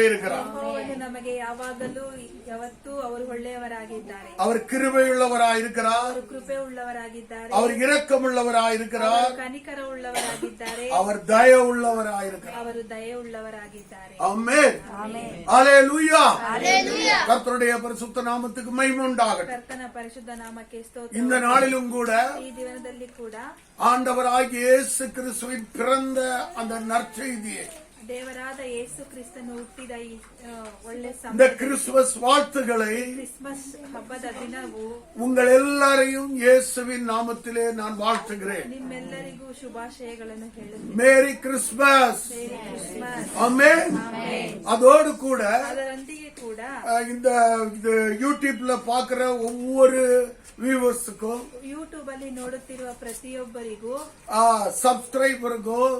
இருக்கிறார். ನಮಗೆ ಯಾವಾಗಲೂ ಯಾವತ್ತೂ ಅವರು ಒಳ್ಳೆಯವರಾಗಿದ್ದಾರೆ. அவர் கிருபையுள்ளவராயிருக்கிறார். ಅವರು ಕೃಪೆ ಉಳ್ಳವರಾಗಿದ್ದಾರೆ. அவர் இரக்கமுள்ளவராயிருக்கிறார். ಕನಿಕರ ಉಳ್ಳವರಾಗಿದ್ದಾರೆ. அவர் தய உள்ளவராயிருக்கிறார். ಅವರು ದಯೆ ಉಳ್ಳವರಾಗಿದ್ದಾರೆ. ஆமென். ஹல்லேலூயா. கர்த்தருடைய பரிசுத்த நாமத்துக்கு மகிமை உண்டாகட்டும். ಕರ್ತನ ಪರಿಶುದ್ಧ ನಾಮಕ್ಕೆ ಸ್ತೋತ್ರ. இந்த நாளிலும் கூட ಈ ದಿನದಲ್ಲಿ ಕೂಡ ஆண்டவராகிய இயேசு கிறிஸ்துவின் பிறந்த அந்த நற்செய்தியை, ದೇವರಾದ ಯೇಸು ಕ್ರಿಸ್ತನು ಹುಟ್ಟಿದ ಈ ಒಳ್ಳೆ இந்த கிறிஸ்துமஸ் வாழ்த்துக்களை ಕ್ರಿಸ್ಮಸ್ ಹಬ್ಬದ ದಿನವು உங்கள் எல்லாரையும் இயேசுவின் நாமத்திலே நான் வாழ்த்துகிறேன். ನಿಮ್ಮೆಲ್ಲರಿಗೂ ಶುಭಾಶಯಗಳನ್ನು ಹೇಳುತ್ತೇನೆ. Merry Christmas. Merry Christmas. Amen. அதோடு கூட ಅದರೊಂದಿಗೆ ಕೂಡ இந்த யூடியூப்ல பாக்குற ஒவ்வொரு வியூவர்ஸுக்கும், ಯೂಟ್ಯೂಬ್ ಅಲ್ಲಿ ನೋಡುತ್ತಿರುವ ಪ್ರತಿಯೊಬ್ಬರಿಗೂ, சப்ஸ்கிரைபருக்கும்,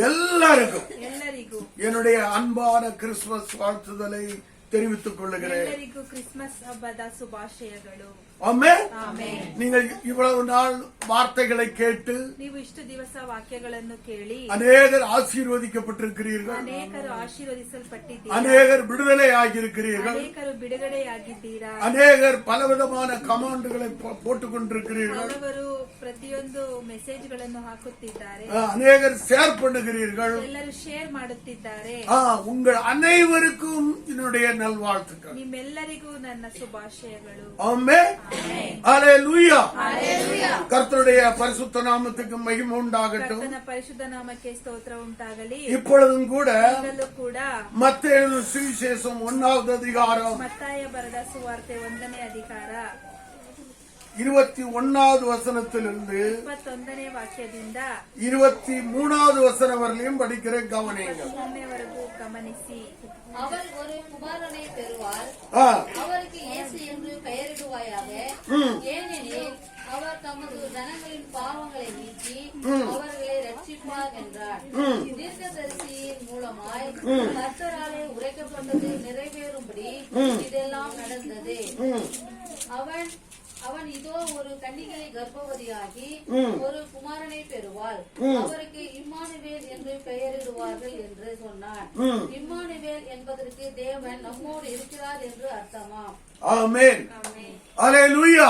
ಎಲ್ಲರಿಗೂ என்னுடைய அன்பான கிறிஸ்துமஸ் வாழ்த்துதலை தெரிவித்துக் கொள்ளுகிறேன். ಎಲ್ಲರಿಗೂ ಕ್ರಿಸ್ಮಸ್ ಹಬ್ಬದ ಶುಭಾಶಯಗಳು. ஆமென். நீங்கள் இவ்வளவு நாள் வார்த்தைகளை கேட்டு, ನೀವು ಇಷ್ಟು ದಿವಸ ವಾಕ್ಯಗಳನ್ನು ಕೇಳಿ அநேகர் ஆசீர்வதிக்கப்பட்டிருக்கிறீர்கள். ಅನೇಕರು ಆಶೀರ್ವದಿಸಲ್ಪಟ್ಟಿದ್ದೀರಾ. அநேகர் விடுதலை ஆகியிருக்கிறீர்கள். ಅನೇಕರು ಬಿಡುಗಡೆಯಾಗಿದ್ದೀರಾ. அநேகர் பலவிதமான கமாண்டுகளை போட்டுக் கொண்டிருக்கிறீர்கள். ಹಲವರು ಪ್ರತಿಯೊಂದು ಮೆಸೇಜ್ಗಳನ್ನು ಹಾಕುತ್ತಿದ್ದಾರೆ. அநேகர் ஷேர் பண்ணுகிறீர்கள். ಎಲ್ಲರೂ ಶೇರ್ ಮಾಡುತ್ತಿದ್ದಾರೆ. உங்கள் அனைவருக்கும் என்னுடைய நல்வாழ்த்துக்கள். ನಿಮ್ಮೆಲ್ಲರಿಗೂ ನನ್ನ ಶುಭಾಶಯಗಳು. ஆமென். ஹல்லேலூயா. கர்த்தருடைய பரிசுத்த நாமத்துக்கு மகிமை உண்டாகட்டும். ಕರ್ತನ ಪರಿಶುದ್ಧ ನಾಮಕ್ಕೆ ಸ್ತೋತ್ರ ಉಂಟಾಗಲಿ. இப்பொழுதும் கூட ಕೂಡ மத்தேயு சுவிசேஷம் 1வது அதிகாரம், ಮತ್ತಾಯ ಬರೆದ ಸುವಾರ್ತೆ 1ನೇ ಅಧಿಕಾರ 21வது வசனத்திலிருந்து 21ನೇ ವಾಕ್ಯದಿಂದ 23வது வசனம் வரையிலும் படிக்கிற கவனியுங்கள். 23ನೇವರೆಗೂ ಗಮನಿಸಿ. அவர் ஒரு குமாரனை பெறுவார், அவருக்கு இயேசு என்று பெயரிடுவாயாக. ஏனெனில் அவர் தமது ஜனங்களின் பாவங்களை நீக்கி அவர்களை ரட்சிப்பார் என்றார். தீர்க்கதரிசியின் மூலமாய் கர்த்தராலே உரைக்கப்பட்டது நிறைவேறும்படி இதெல்லாம் நடந்தது. அவன் இதோ ஒரு கன்னிகை கர்ப்பவதியாகி ஒரு குமாரனை பெறுவாள், அவருக்கு இம்மானுவேல் என்று பெயரிடுவார்கள் என்று சொன்னார். இம்மானுவேல் என்பதற்கு தேவன் நம்மோடு இருக்கிறார் என்று அர்த்தமாம். ಆಮೆನ್. ಹಲ್ಲೇಲೂಯಾ.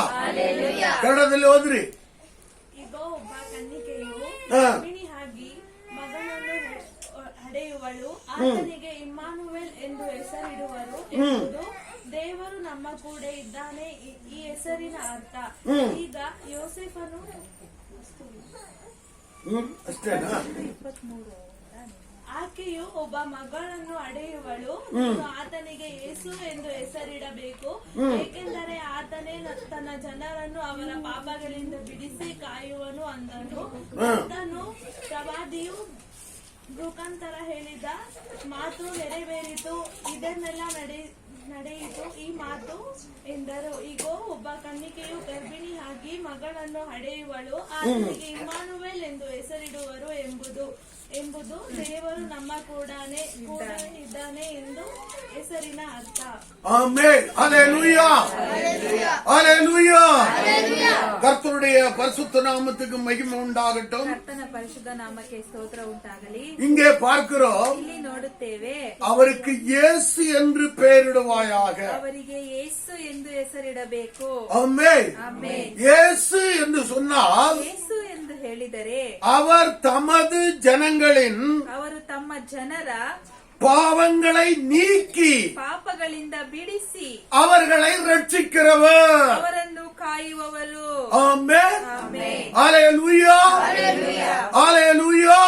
ಕನ್ನಡದಲ್ಲಿ ಓದ್ರಿ. ಇಗೋ ಒಬ್ಬ ಕನ್ನಿಕೆಯು ಗರ್ಭಿಣಿಯಾಗಿ ಮಗನನ್ನು ಹಡೆಯುವಳು, ಆತನಿಗೆ ಇಮ್ಮಾನುವೇಲ್ ಎಂದು ಹೆಸರಿಡುವರು ಎಂಬುದು ದೇವರು ನಮ್ಮ ಕೂಡ ಇದ್ದಾನೆ ಈ ಹೆಸರಿನ ಅರ್ಥ. ಈಗ ಯೋಸೇಫನು ಆಕೆಯು ಒಬ್ಬ ಮಗಳನ್ನು ಹಡೆಯುವಳು, ಆತನಿಗೆ ಯೇಸು ಎಂದು ಹೆಸರಿಡಬೇಕು, ಏಕೆಂದರೆ ಆತನೇ ತನ್ನ ಜನರನ್ನು ಅವರ ಪಾಪಗಳಿಂದ ಬಿಡಿಸಿ ಕಾಯುವನು ಅಂದನು. ಆತನು ಪ್ರವಾದಿಯು ಮುಖಾಂತರ ಹೇಳಿದ ಮಾತು ನೆರವೇರಿತು. ಇದನ್ನೆಲ್ಲ ನಡೆಯಿತು ಈ ಮಾತು ಎಂದರು. ಈಗೋ ಒಬ್ಬ ಕನ್ನಿಕೆಯು ಗರ್ಭಿಣಿಯಾಗಿ ಮಗಳನ್ನು ಹಡೆಯುವಳು, ಆತನಿಗೆ ಇಮ್ಮಾನುವೇಲ್ ಎಂದು ಹೆಸರಿಡುವರು ಎಂಬುದು ದೇವರು ನಮ್ಮ ಕೂಡ ಇದ್ದಾನೆ ಎಂದು ಹೆಸರಿನ ಅರ್ಥ. ஆமென். ஹல்லேலூயா. ஹல்லேலூயா. கர்த்தருடைய பரிசுத்த நாமத்துக்கு மகிமை உண்டாகட்டும். ಕರ್ತನ ಪರಿಶುದ್ಧ ನಾಮಕ್ಕೆ ಸ್ತೋತ್ರ ಉಂಟಾಗಲಿ. இங்கே பார்க்கிறோம், ಇಲ್ಲಿ ನೋಡುತ್ತೇವೆ, அவருக்கு இயேசு என்று பெயரிடுவாயாக. ಅವರಿಗೆ ಯೇಸು ಎಂದು ಹೆಸರಿಡಬೇಕು. ஆமென். இயேசு என்று சொன்னால், ಯೇಸು ಎಂದು ಹೇಳಿದರೆ அவர் தமது ஜனங்களின் ಅವರು ತಮ್ಮ ಜನರ பாவங்களை நீக்கி ಪಾಪಗಳಿಂದ ಬಿಡಿಸಿ அவர்களை ரட்சிக்கிறவர், ಅವರನ್ನು ಕಾಯುವವರು. ஆமென். ஹல்லேலூயா. ஹல்லேலூயா.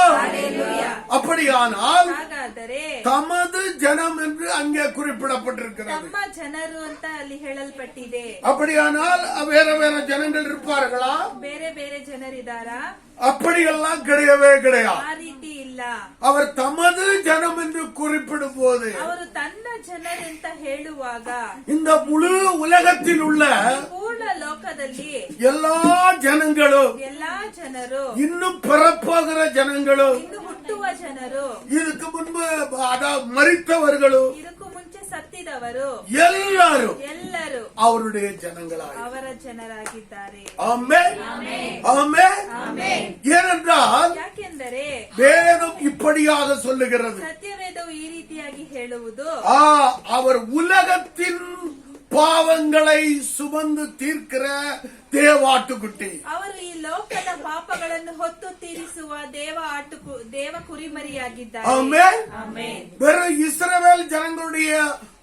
அப்படியானால் ಹಾಗಾದರೆ தமது ஜனம் என்று அங்கே குறிப்பிடப்பட்டிருக்கிறது. ತಮ್ಮ ಜನರು ಅಂತ ಅಲ್ಲಿ ಹೇಳಲ್ಪಟ್ಟಿದೆ. அப்படியானால் வேற வேற ஜனங்கள் இருப்பார்களா? ಬೇರೆ ಬೇರೆ ಜನರಿದ್ದಾರಾ? அப்படியெல்லாம் கிடையவே கிடையாது. ಆ ರೀತಿ ಇಲ್ಲ. அவர் தமது ஜனம் என்று குறிப்பிடும் போது, ಅವರು ತನ್ನ ಜನರೆಂತ ಹೇಳುವಾಗ இந்த முழு உலகத்தில் உள்ள ಪೂರ್ಣ ಲೋಕದಲ್ಲಿ எல்லா ஜனங்களும், ಎಲ್ಲಾ ಜನರು, இன்னும் பெறப்போகிற ஜனங்களும், ಇನ್ನು ಹುಟ್ಟುವ ಜನರು, இதுக்கு முன்பு அதாவது மரித்தவர்களும், ಇದಕ್ಕೂ ಮುಂಚೆ ಸತ್ತಿದವರು எல்லாரும் அவருடைய ஜனங்களாக ಅವರ ಜನರಾಗಿದ್ದಾರೆ. ஆமென். ஆமென். ஏனென்றால் ಯಾಕೆಂದರೆ வேதம் இப்படியாக சொல்லுகிறது. ಸತ್ಯವೇದವು ಈ ರೀತಿಯಾಗಿ ವಿಶೇಷವಾಗಿ ಹೇಳುವುದು, அவர் உலகத்தின் பாவங்களை சுமந்து தீர்க்கிற தேவாட்டுக்குட்டி. ಅವರು ಈ ಲೋಕದ ಪಾಪಗಳನ್ನು ಹೊತ್ತು ತೀರಿಸುವ ದೇವ ಕುರಿಮರಿಯಾಗಿದ್ದಾರೆ. ஆமென். ಆಮೆನ್. வெறும் இஸ்ரவேல் ஜனங்களுடைய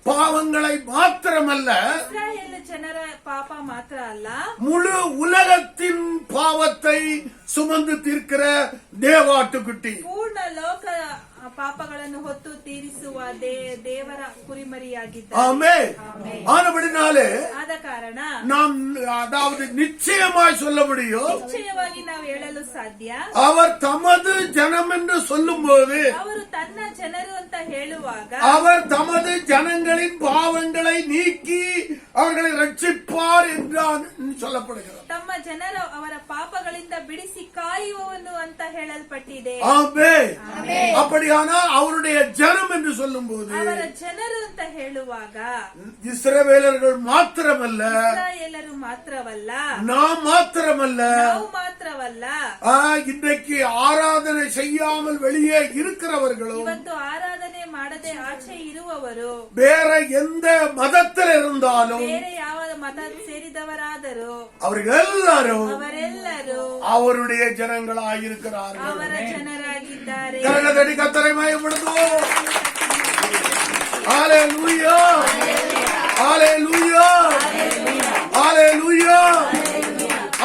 பாவங்களை மாத்திரமல்ல, ಇಸ್ರಾಯೇಲ್ ಜನರ ಪಾಪ ಮಾತ್ರ ಅಲ್ಲ, முழு உலகத்தின் பாவத்தை சுமந்து தீர்க்கிற தேவாட்டுக்குட்டி. ಪೂರ್ಣ ಲೋಕ ಪಾಪಗಳನ್ನು ಹೊತ್ತು ತೀರಿಸುವ ದೇವರ ಕುರಿಮರಿಯಾಗಿದ್ದಾರೆ. ஆமென். ಆಮೆನ್. ஆனபடினாலே ಆದ ಕಾರಣ நாம் அதாவது நிச்சயமாய் சொல்ல முடியும், ನಿಶ್ಚಯವಾಗಿ ನಾವು ಹೇಳಲು ಸಾಧ್ಯ, அவர் தமது ஜனம் என்று சொல்லும்போது ಅವರು ತನ್ನ ಜನರು ಅಂತ ಹೇಳುವಾಗ அவர் தமது ஜனங்களின் பாவங்களை நீக்கி அவர்களை ரட்சிப்பார் என்று சொல்லப்படுகிறார். ತಮ್ಮ ಜನರು ಅವರ ಪಾಪಗಳಿಂದ ಬಿಡಿಸಿ ಕಾಯುವವನು ಅಂತ ಹೇಳಲ್ಪಟ್ಟಿದೆ. ஆமென். அப்படியானால் அவருடைய ஜனம் என்று சொல்லும்போது ಅವರ ಜನರು ಅಂತ ಹೇಳುವಾಗ இஸ்ரவேலர்கள் மாத்திரமல்ல, ಇಸ್ರಾಯೇಲರು ಮಾತ್ರವಲ್ಲ, நாம் மாத்திரமல்ல, ನಾವು ಮಾತ್ರವಲ್ಲ, இன்றைக்கு ஆராதனை செய்யாமல் வெளியே இருக்கிறவர்களும், ಇವತ್ತು ಆರಾಧನೆ ಮಾಡದೆ ಆಚೆ ಇರುವವರು, வேற எந்த மதத்தில் இருந்தாலும் ಬೇರೆ ಯಾವ ಮತ ಸೇರಿದವರಾದರೂ அவர்கள் எல்லாரும் ಅವರೆಲ್ಲರೂ அவருடைய ஜனங்களாயிருக்கிறார்கள். ಅವರ ಜನರಾಗಿದ್ದಾರೆ. கரகதடி கத்தரை மயப்படுத்துவோம். ஹalleluya, ஹalleluya, ஹalleluya.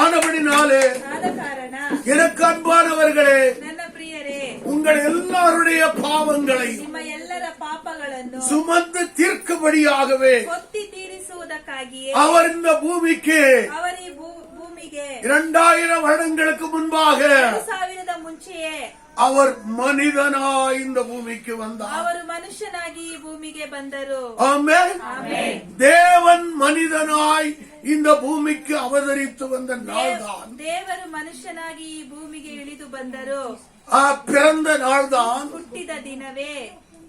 ஆனபடினாலே ಆದ ಕಾರಣ எனக்கு அன்பானவர்களே, ನನ್ನ ಪ್ರಿಯರೇ, உங்கள் எல்லாருடைய பாவங்களை ನಿಮ್ಮ ಎಲ್ಲರ ಪಾಪಗಳನ್ನು சுமந்து தீர்க்கும்படியாகவே ಹೊತ್ತಿ ತೀರಿಸುವುದಕ್ಕಾಗಿಯೇ அவர் இந்த பூமிக்கு ಅವರ ಈ ಭೂಮಿಗೆ 2000 வருடங்களுக்கு முன்பாக 2000 ಮುಂಚೆಯೇ அவர் மனிதனாய் இந்த பூமிக்கு வந்தார். ಅವರು ಮನುಷ್ಯನಾಗಿ ಈ ಭೂಮಿಗೆ ಬಂದರು. ஆமென். ಆಮೆನ್. தேவன் மனிதனாய் இந்த பூமிக்கு அவதரித்து வந்த நாள்தான், ದೇವರು ಮನುಷ್ಯನಾಗಿ ಈ ಭೂಮಿಗೆ ಇಳಿದು ಬಂದರು. பிறந்த நாள்தான் ಹುಟ್ಟಿದ ದಿನವೇ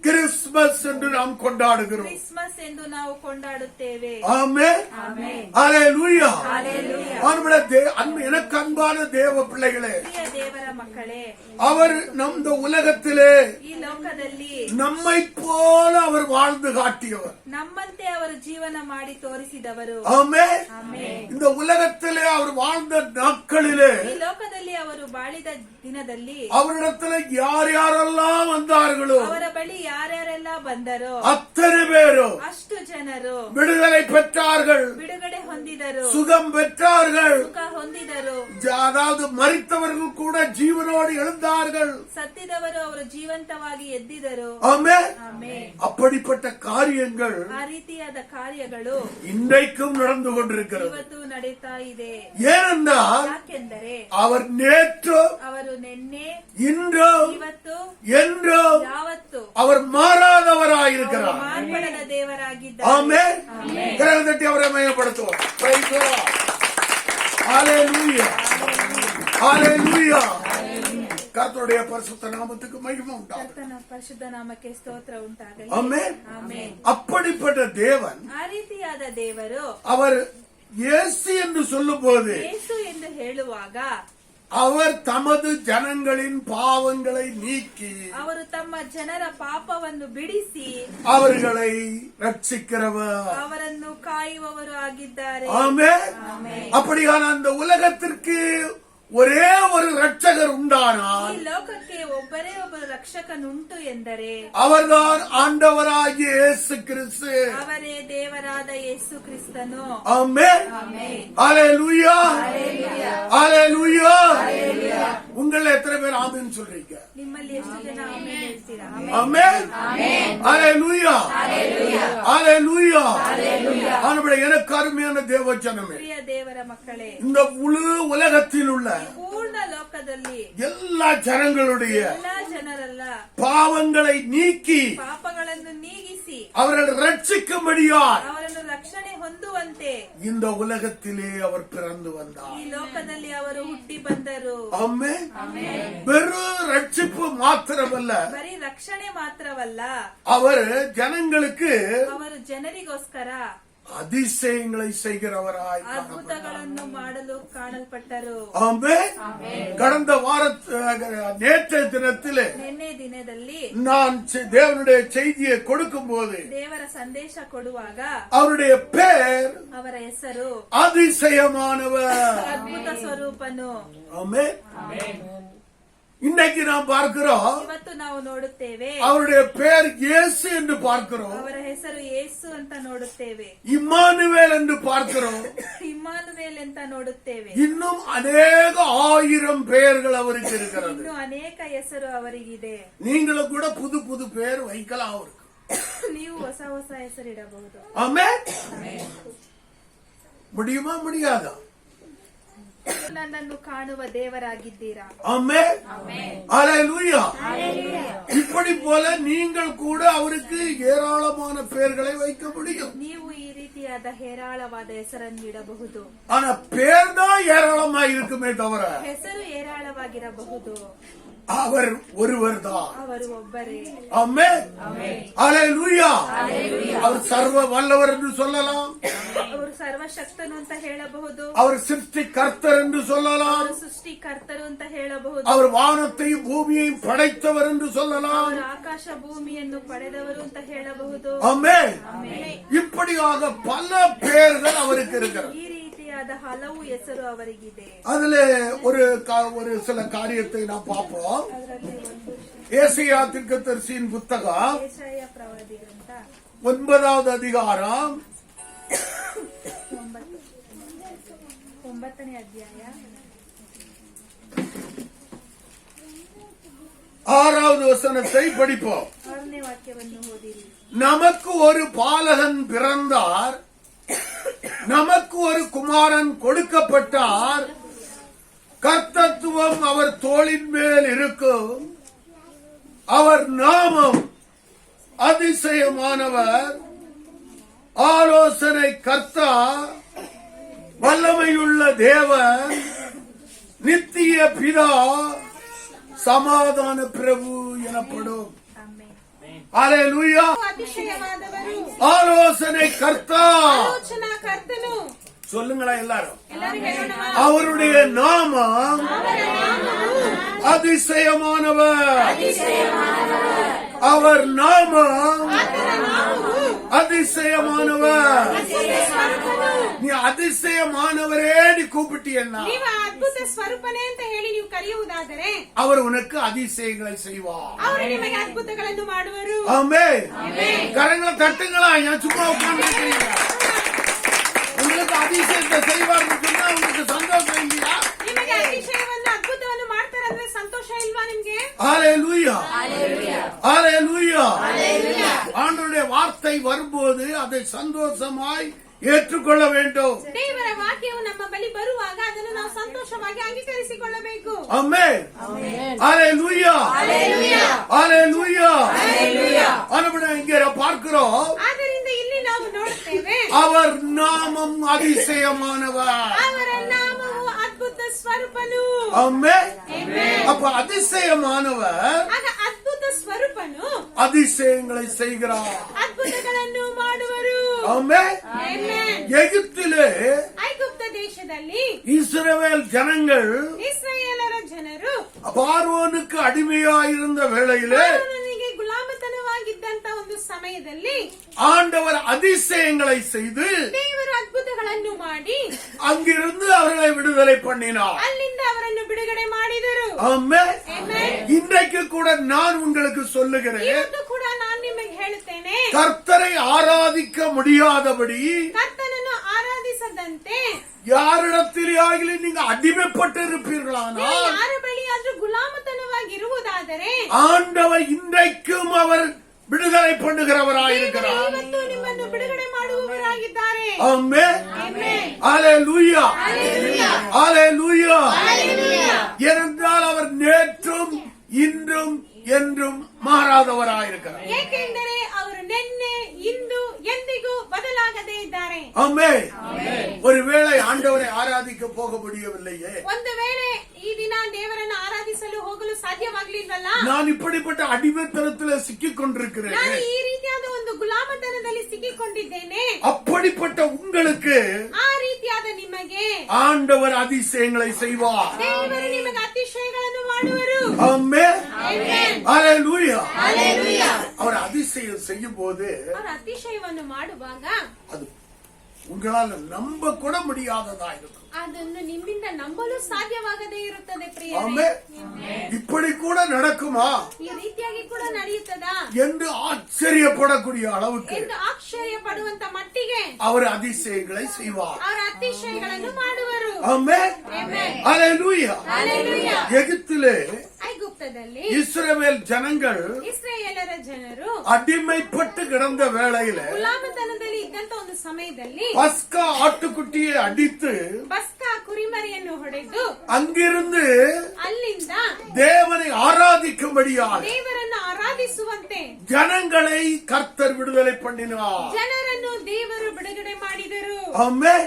கிறிஸ்துமஸ் என்று நாம் கொண்டாடுகிறோம். ಕ್ರಿಸ್ಮಸ್ ಎಂದು ನಾವು ಕೊಂಡಾಡುತ್ತೇವೆ. ஆமென். ಆಮೆನ್. ஹalleluya. ஹalleluya. எனக்கு அன்பான தேவ பிள்ளைகளே, ಪ್ರಿಯ ದೇವರ ಮಕ್ಕಳೇ, அவர் இந்த உலகத்திலே ಈ ಲೋಕದಲ್ಲಿ நம்மை போல அவர் வாழ்ந்து காட்டியவர். ನಮ್ಮಂತೆ ಅವರು ಜೀವನ ಮಾಡಿ ತೋರಿಸಿದವರು. ஆமென். ಆಮೆನ್. இந்த உலகத்திலே அவர் வாழ்ந்த நாட்களிலே ಈ ಲೋಕದಲ್ಲಿ ಅವರು ಬಾಳಿದ ದಿನದಲ್ಲಿ அவரிடத்துல யார் யாரெல்லாம் வந்தார்களோ ಅವರ ಬಳಿ ಯಾರ್ಯಾರೆಲ್ಲ ಬಂದರೋ அத்தனை பேரும் ಅಷ್ಟು ಜನರು விடுதலை பெற்றார்கள், ಬಿಡುಗಡೆ ಹೊಂದಿದರು, சுகம் பெற்றார்கள். ಸುಖ ಹೊಂದಿದರು. அதாவது மரித்தவர்கள் கூட ஜீவனோடு எழுந்தார்கள். ಸತ್ತಿದವರು ಅವರು ಜೀವಂತವಾಗಿ ಎದ್ದಿದರು. ஆமென். ಆಮೆನ್. அப்படிப்பட்ட காரியங்கள் ಆ ರೀತಿಯಾದ ಕಾರ್ಯಗಳು இன்றைக்கும் நடந்து கொண்டிருக்கிறது. ಇವತ್ತು ನಡೀತಾ ಇದೆ. ஏனென்றால் ಯಾಕೆಂದರೆ அவர் நேற்று ಅವರು ನಿನ್ನೆ, இன்று ಇವತ್ತು, என்று ಯಾವತ್ತು அவர் மாறாதவராயிருக்கிறார். ಮಾರ್ಪಡದ ದೇವರಾಗಿದ್ದಾರೆ. ஆமென். கரங்களை தட்டி அவரை மயப்படுத்துவோம். Praise the Lord. Hallelujah. Hallelujah. கர்த்தருடைய பரிசுத்த நாமத்துக்கு மகிமை உண்டாகும். ಕರ್ತನ ಪರಿಶುದ್ಧ ನಾಮಕ್ಕೆ ಸ್ತೋತ್ರ ಉಂಟಾಗಲಿ. ஆமென். ಆಮೆನ್. அப்படிப்பட்ட தேவன் ಆ ರೀತಿಯಾದ ದೇವರು அவர் இயேசு என்று சொல்லும்போது ಯೇಸು ಎಂದು ಹೇಳುವಾಗ அவர் தமது ஜனங்களின் பாவங்களை நீக்கி ಅವರು ತಮ್ಮ ಜನರ ಪಾಪವನ್ನು ಬಿಡಿಸಿ அவர்களை ரட்சிக்கிறவர். ಅವರನ್ನು ಕಾಯುವವರು ಆಗಿದ್ದಾರೆ. ஆமென். ಆಮೆನ್. அப்படியான அந்த உலகத்திற்கு ஒரே ஒரு ரட்சகர் உண்டானால் ಈ ಲೋಕಕ್ಕೆ ಒಬ್ಬರೇ ಒಬ್ಬ ರಕ್ಷಕನುಂಟು ಎಂದರೆ அவர்தான் ஆண்டவராகிய இயேசு கிறிஸ்து. ಅವರೇ ದೇವರಾದ ಯೇಸು ಕ್ರಿಸ್ತನು. ஆமென். ಆಮೆನ್. ஹalleluya. ಹಲ್ಲೆಲೂಯಾ. ஹalleluya. உங்கள எத்தனை பேர் ஆமென் சொல்றீங்க? ನಿಮ್ಮಲ್ಲಿ ಎಷ್ಟು ಜನ ಆಮೆನ್ ಹೇಳ್ತೀರಾ? ஆமென். ஹalleluya. ஹalleluya. ஆனபடி எனக்கு அருமையான தேவஜனமே, ಪ್ರಿಯ ದೇವರ ಮಕ್ಕಳೇ, இந்த முழு உலகத்தில் உள்ள ಪೂರ್ಣ ಲೋಕದಲ್ಲಿ எல்லா ஜனங்களுடைய ಎಲ್ಲಾ ಜನರಲ್ಲ பாவங்களை நீக்கி ಪಾಪಗಳನ್ನು ನೀಗಿಸಿ அவர்கள் ரட்சிக்கும்படியாய் ಅವರನ್ನು ರಕ್ಷಣೆ ಹೊಂದುವಂತೆ இந்த உலகத்திலே அவர் பிறந்து வந்தார். ಈ ಲೋಕದಲ್ಲಿ ಅವರು ಹುಟ್ಟಿ ಬಂದರು. ஆமென். வெறும் ரட்சிப்பு மாத்திரமல்ல, ಬರೀ ರಕ್ಷಣೆ ಮಾತ್ರವಲ್ಲ, அவர் ஜனங்களுக்கு ಅವರು ಜನರಿಗೋಸ್ಕರ அதிசயங்களை செய்கிறவராய் ಅದ್ಭುತಗಳನ್ನು ಮಾಡಲು ಕಾಣಲ್ಪಟ್ಟರು. ஆமென். கடந்த நேற்றைய தினத்திலே ನಿನ್ನೆ ದಿನದಲ್ಲಿ நான் தேவனுடைய செய்தியை கொடுக்கும் போது ದೇವರ ಸಂದೇಶ ಕೊಡುವಾಗ அவருடைய பேர் ಅವರ ಹೆಸರು அதிசயமானவர். ಅದ್ಭುತ ಸ್ವರೂಪನು. ஆமென். இன்னைக்கு நாம் பார்க்கிறோம் ಇವತ್ತು ನಾವು ನೋಡುತ್ತೇವೆ அவருடைய பேர் இயேசு என்று பார்க்கிறோம். ಅವರ ಹೆಸರು ಯೇಸು ಅಂತ ನೋಡುತ್ತೇವೆ. இம்மானுவேல் என்று பார்க்கிறோம். ಇಮ್ಮಾನುವೇಲ್ ಅಂತ ನೋಡುತ್ತೇವೆ. இன்னும் அநேக 1000 பெயர்கள் அவருக்கு இருக்கிறது. ಇನ್ನು ಅನೇಕ ಹೆಸರು ಅವರಿಗಿದೆ. நீங்களும் கூட புது புது பெயர் வைக்கலாம் அவருக்கு. ನೀವು ಹೊಸ ಹೊಸ ಹೆಸರಿಡಬಹುದು. ஆமென். முடியுமா முடியாதா? ನನ್ನನ್ನು ಕಾಣುವ ದೇವರಾಗಿದ್ದೀರಾ. ஆமென். ஹalleluya. இப்படி போல நீங்கள் கூட அவருக்கு ஏராளமான பெயர்களை வைக்க முடியும். ನೀವು ಈ ರೀತಿಯಾದ ಹೇರಾಳವಾದ ಹೆಸರನ್ನು ಇಡಬಹುದು. ஆனா பேர் தான் ஏராளமா இருக்குமே தவிர ಹೆಸರು ಹೇರಾಳವಾಗಿರಬಹುದು. அவர் ஒருவர் தான். ಅವರು ಒಬ್ಬರೇ. ஆமென். ஹalleluya. அவர் சர்வ வல்லவர் என்று சொல்லலாம். ಅವರು ಸರ್ವಶಕ್ತನು ಅಂತ ಹೇಳಬಹುದು. அவர் சிருஷ்டிகர்த்தர் என்று சொல்லலாம். ಅವರು ಸೃಷ್ಟಿಕರ್ತರು ಅಂತ ಹೇಳಬಹುದು. அவர் வானத்தையும் பூமியையும் படைத்தவர் என்று சொல்லலாம். ಅವರು ಆಕಾಶ ಭೂಮಿಯನ್ನು ಪಡೆದವರು ಅಂತ ಹೇಳಬಹುದು. ஆமென். இப்படியாக பல பெயர்கள் அவருக்கு இருக்கிறது. ಈ ರೀತಿಯಾದ ಹಲವು ಹೆಸರು ಅವರಿಗಿದೆ. அதுல ஒரு சில காரியத்தை நாம் பார்ப்போம். ಅದರಲ್ಲಿ ಒಂದು ஏசாயா தீர்க்கதரிசியின் புத்தகம் ಯೆಶಾಯ ಪ್ರವಾದಿ ಗ್ರಂಥ 9வது அதிகாரம் 9ನೇ ಅಧ್ಯಾಯ 6வது வசனத்தை படிப்போம். 6ನೇ ವಾಕ್ಯವನ್ನು ಓದಿರಿ. நமக்கு ஒரு பாலகன் பிறந்தார், நமக்கு ஒரு குமாரன் கொடுக்கப்பட்டார், கர்த்தத்துவம் அவர் தோளின் மேல் இருக்கும், அவர் நாமம் அதிசயமானவர், ஆலோசனை கர்த்தா, வல்லமையுள்ள தேவன், நித்திய பிதா, சமாதான பிரபு எனப்படும். ಆಮೆನ್. ஹalleluya. ಅತಿಶಯವಾದವರು, ஆலோசனை கர்த்தா. ಆಲೋಚನಾ ಕರ್ತನು. சொல்லுங்களா எல்லாரும். ಎಲ್ಲರೂ ಹೇಳೋಣ. அவருடைய நாமம் அதிசயமானவர். அவர் நாமம் அதிசயமானவர். நீ அதிசயமானவரே நீ கூப்பிட்டீன்னா ನೀವು ಅದ್ಭುತ ಸ್ವರೂಪನೇ ಅಂತ ಹೇಳಿ ನೀವು ಕರೆಯುವುದಾದರೆ அவர் உனக்கு அதிசயங்களை செய்வார். ಅವರು ನಿಮಗೆ ಅದ್ಭುತಗಳನ್ನು ಮಾಡುವರು. ஆமென். கரங்களை தட்டுங்களா, ஏன் சும்மா உட்கார்ந்து உங்களுக்கு அதிசயத்தை செய்வார்னு சொன்னா உங்களுக்கு சந்தோஷம் இல்லையா? ನಿಮಗೆ ಅತಿಶಯವನ್ನು ಅದ್ಭುತವನ್ನು ಮಾಡ್ತಾರೆ ಅಂದ್ರೆ ಸಂತೋಷ ಇಲ್ವಾ ನಿಮ್ಗೆ? ஹalleluya. ஹalleluya. ஆண்டவருடைய வார்த்தை வரும்போது அதை சந்தோஷமாய் ஏற்றுக்கொள்ள வேண்டும். ದೇವರ ವಾಕ್ಯವು ನಮ್ಮ ಬಳಿ ಬರುವಾಗ ಅದನ್ನು ನಾವು ಸಂತೋಷವಾಗಿ ಅಂಗೀಕರಿಸಿಕೊಳ್ಳಬೇಕು. ஆமென். ஹalleluya. ஹalleluya. ஆனபடி இங்கே பார்க்கிறோம். ಆದ್ದರಿಂದ ಇಲ್ಲಿ ನಾವು ನೋಡುತ್ತೇವೆ அவர் நாமம் அதிசயமானவர். ಅವರ ನಾಮವು ಅದ್ಭುತ ಸ್ವರೂಪನು. ஆமென். அப்ப அதிசயமானவர் ಆಗ ಅದ್ಭುತ ಸ್ವರೂಪನು அதிசயங்களை செய்கிறார். ಅದ್ಭುತಗಳನ್ನು ಮಾಡುವರು. ஆமென். ಆಮೆನ್. எகிப்திலே ಐಗುಪ್ತ ದೇಶದಲ್ಲಿ இஸ்ரவேல் ஜனங்கள் ಇಸ್ರಾಯೇಲರ ಜನರು பார்வோனுக்கு அடிமையாயிருந்த வேளையிலே ಫರೋಹನಿಗೆ ಗುಲಾಮತನವಾಗಿದ್ದಂತ ಒಂದು ಸಮಯದಲ್ಲಿ ஆண்டவர் அதிசயங்களை செய்து ದೇವರು ಅದ್ಭುತಗಳನ್ನು ಮಾಡಿ அங்கிருந்து அவர்களை விடுதலை பண்ணினார். ಅಲ್ಲಿಂದ ಅವರನ್ನು ಬಿಡುಗಡೆ ಮಾಡಿದರು. ஆமென். ಆಮೆನ್. இன்றைக்கு கூட நான் உங்களுக்கு சொல்லுகிறேன், ಇವತ್ತು ಕೂಡ ನಾನು ನಿಮಗೆ ಹೇಳುತ್ತೇನೆ, கர்த்தரை ஆராதிக்க முடியாதபடி ಕರ್ತನನ್ನು ಆರಾಧಿಸದಂತೆ யாரிடத்திலேயாகிலும் நீங்க அடிமைப்பட்டு ನೀವು இருப்பீர்களானால் ಯಾರ ಬಳಿಯಾದ್ರೂ ಗುಲಾಮತನವಾಗಿರುವುದಾದರೆ ஆண்டவர் இன்றைக்கும் அவர் விடுதலை பண்ணுகிறவராயிருக்கிறார். ದೇವರು ಇವತ್ತು ನಿಮ್ಮನ್ನು ಬಿಡುಗಡೆ ಮಾಡುವವರಾಗಿದ್ದಾರೆ. ஆமென். ಆಮೆನ್. ஹalleluya. Hallelujah. ஹalleluya. Hallelujah. ஏனென்றால் அவர் நேற்றும் இன்றும் என்றும் மாறாதவராயிருக்கிறார். ಏಕೆಂದರೆ ಅವರು ನಿನ್ನೆ ಇಂದು ಎಂದಿಗೂ ಬದಲಾಗದೇ ಇದ್ದಾರೆ. ஆமென். ஒருவேளை ஆண்டவரை ஆராதிக்க போக முடியவில்லையே, ಒಂದು ವೇಳೆ ಈ ದಿನ ದೇವರನ್ನು ಆರಾಧಿಸಲು ಹೋಗಲು ಸಾಧ್ಯವಾಗಲಿಲ್ವಲ್ಲ, நான் இப்படிப்பட்ட அடிமைத்தனத்தில் சிக்கிக் கொண்டிருக்கிறேன், ನಾನು ಈ ರೀತಿಯಾದ ಒಂದು ಗುಲಾಮತನದಲ್ಲಿ ಬಂಧನದಲ್ಲಿ ಸಿಕ್ಕಿಕೊಂಡಿದ್ದೇನೆ. அப்படிப்பட்ட உங்களுக்கு ಆ ರೀತಿಯಾದ ನಿಮಗೆ ஆண்டவர் அதிசயங்களை செய்வார். ದೇವರು ನಿಮಗೆ ಅತಿಶಯಗಳನ್ನು ಮಾಡುವರು. ஆமென். ಆಮೆನ್. ஹalleluya. ಹಲ್ಲೆಲೂಯಾ. அவர் அதிசயம் செய்யும் போது ಅವರ ಅತಿಶಯವನ್ನು ಮಾಡುವಾಗ அது உங்களால நம்ப கூட முடியாததா இருக்கும். ಅದನ್ನು ನಿಮ್ಮಿಂದ ನಂಬಲು ಸಾಧ್ಯವಾಗದೇ ಇರುತ್ತದೆ ಪ್ರಿಯರೇ. ஆமென். இப்படி கூட நடக்குமா ಈ ರೀತಿಯಾಗಿ ಕೂಡ ನಡೆಯುತ್ತದಾ என்று ஆச்சரியப்படக்கூடிய அளவுக்கு ಎಂದು ಆಶ್ಚರ್ಯ ಪಡುವಂತ ಮಟ್ಟಿಗೆ அவர் அதிசயங்களை செய்வார். ಅವರ ಅತಿಶಯಗಳನ್ನು ಮಾಡುವರು. ஆமென். ಆಮೆನ್. ஹalleluya. ಹಲ್ಲೆಲೂಯಾ. எகிப்திலே ಐಗುಪ್ತದಲ್ಲಿ இஸ்ரவேல் ஜனங்கள் ಇಸ್ರಾಯೇಲರ ಜನರು அடிமைப்பட்டு கிடந்த வேளையில ಗುಲಾಮತನದಲ್ಲಿ ಇದ್ದಂತ ಒಂದು ಸಮಯದಲ್ಲಿ பஸ்கா ஆட்டுக்குட்டியை அடித்து ಪಸ್ಕಾ ಕುರಿಮರಿಯನ್ನು ಹೊಡೆದು அங்கிருந்து ಅಲ್ಲಿಂದ தேவனை ஆராதிக்கும்படியாக ದೇವರನ್ನು ಆರಾಧಿಸುವಂತೆ ஜனங்களை கர்த்தர் விடுதலை பண்ணினார். ಜನರನ್ನು ದೇವರು ಬಿಡುಗಡೆ ಮಾಡಿದರು. ஆமென்.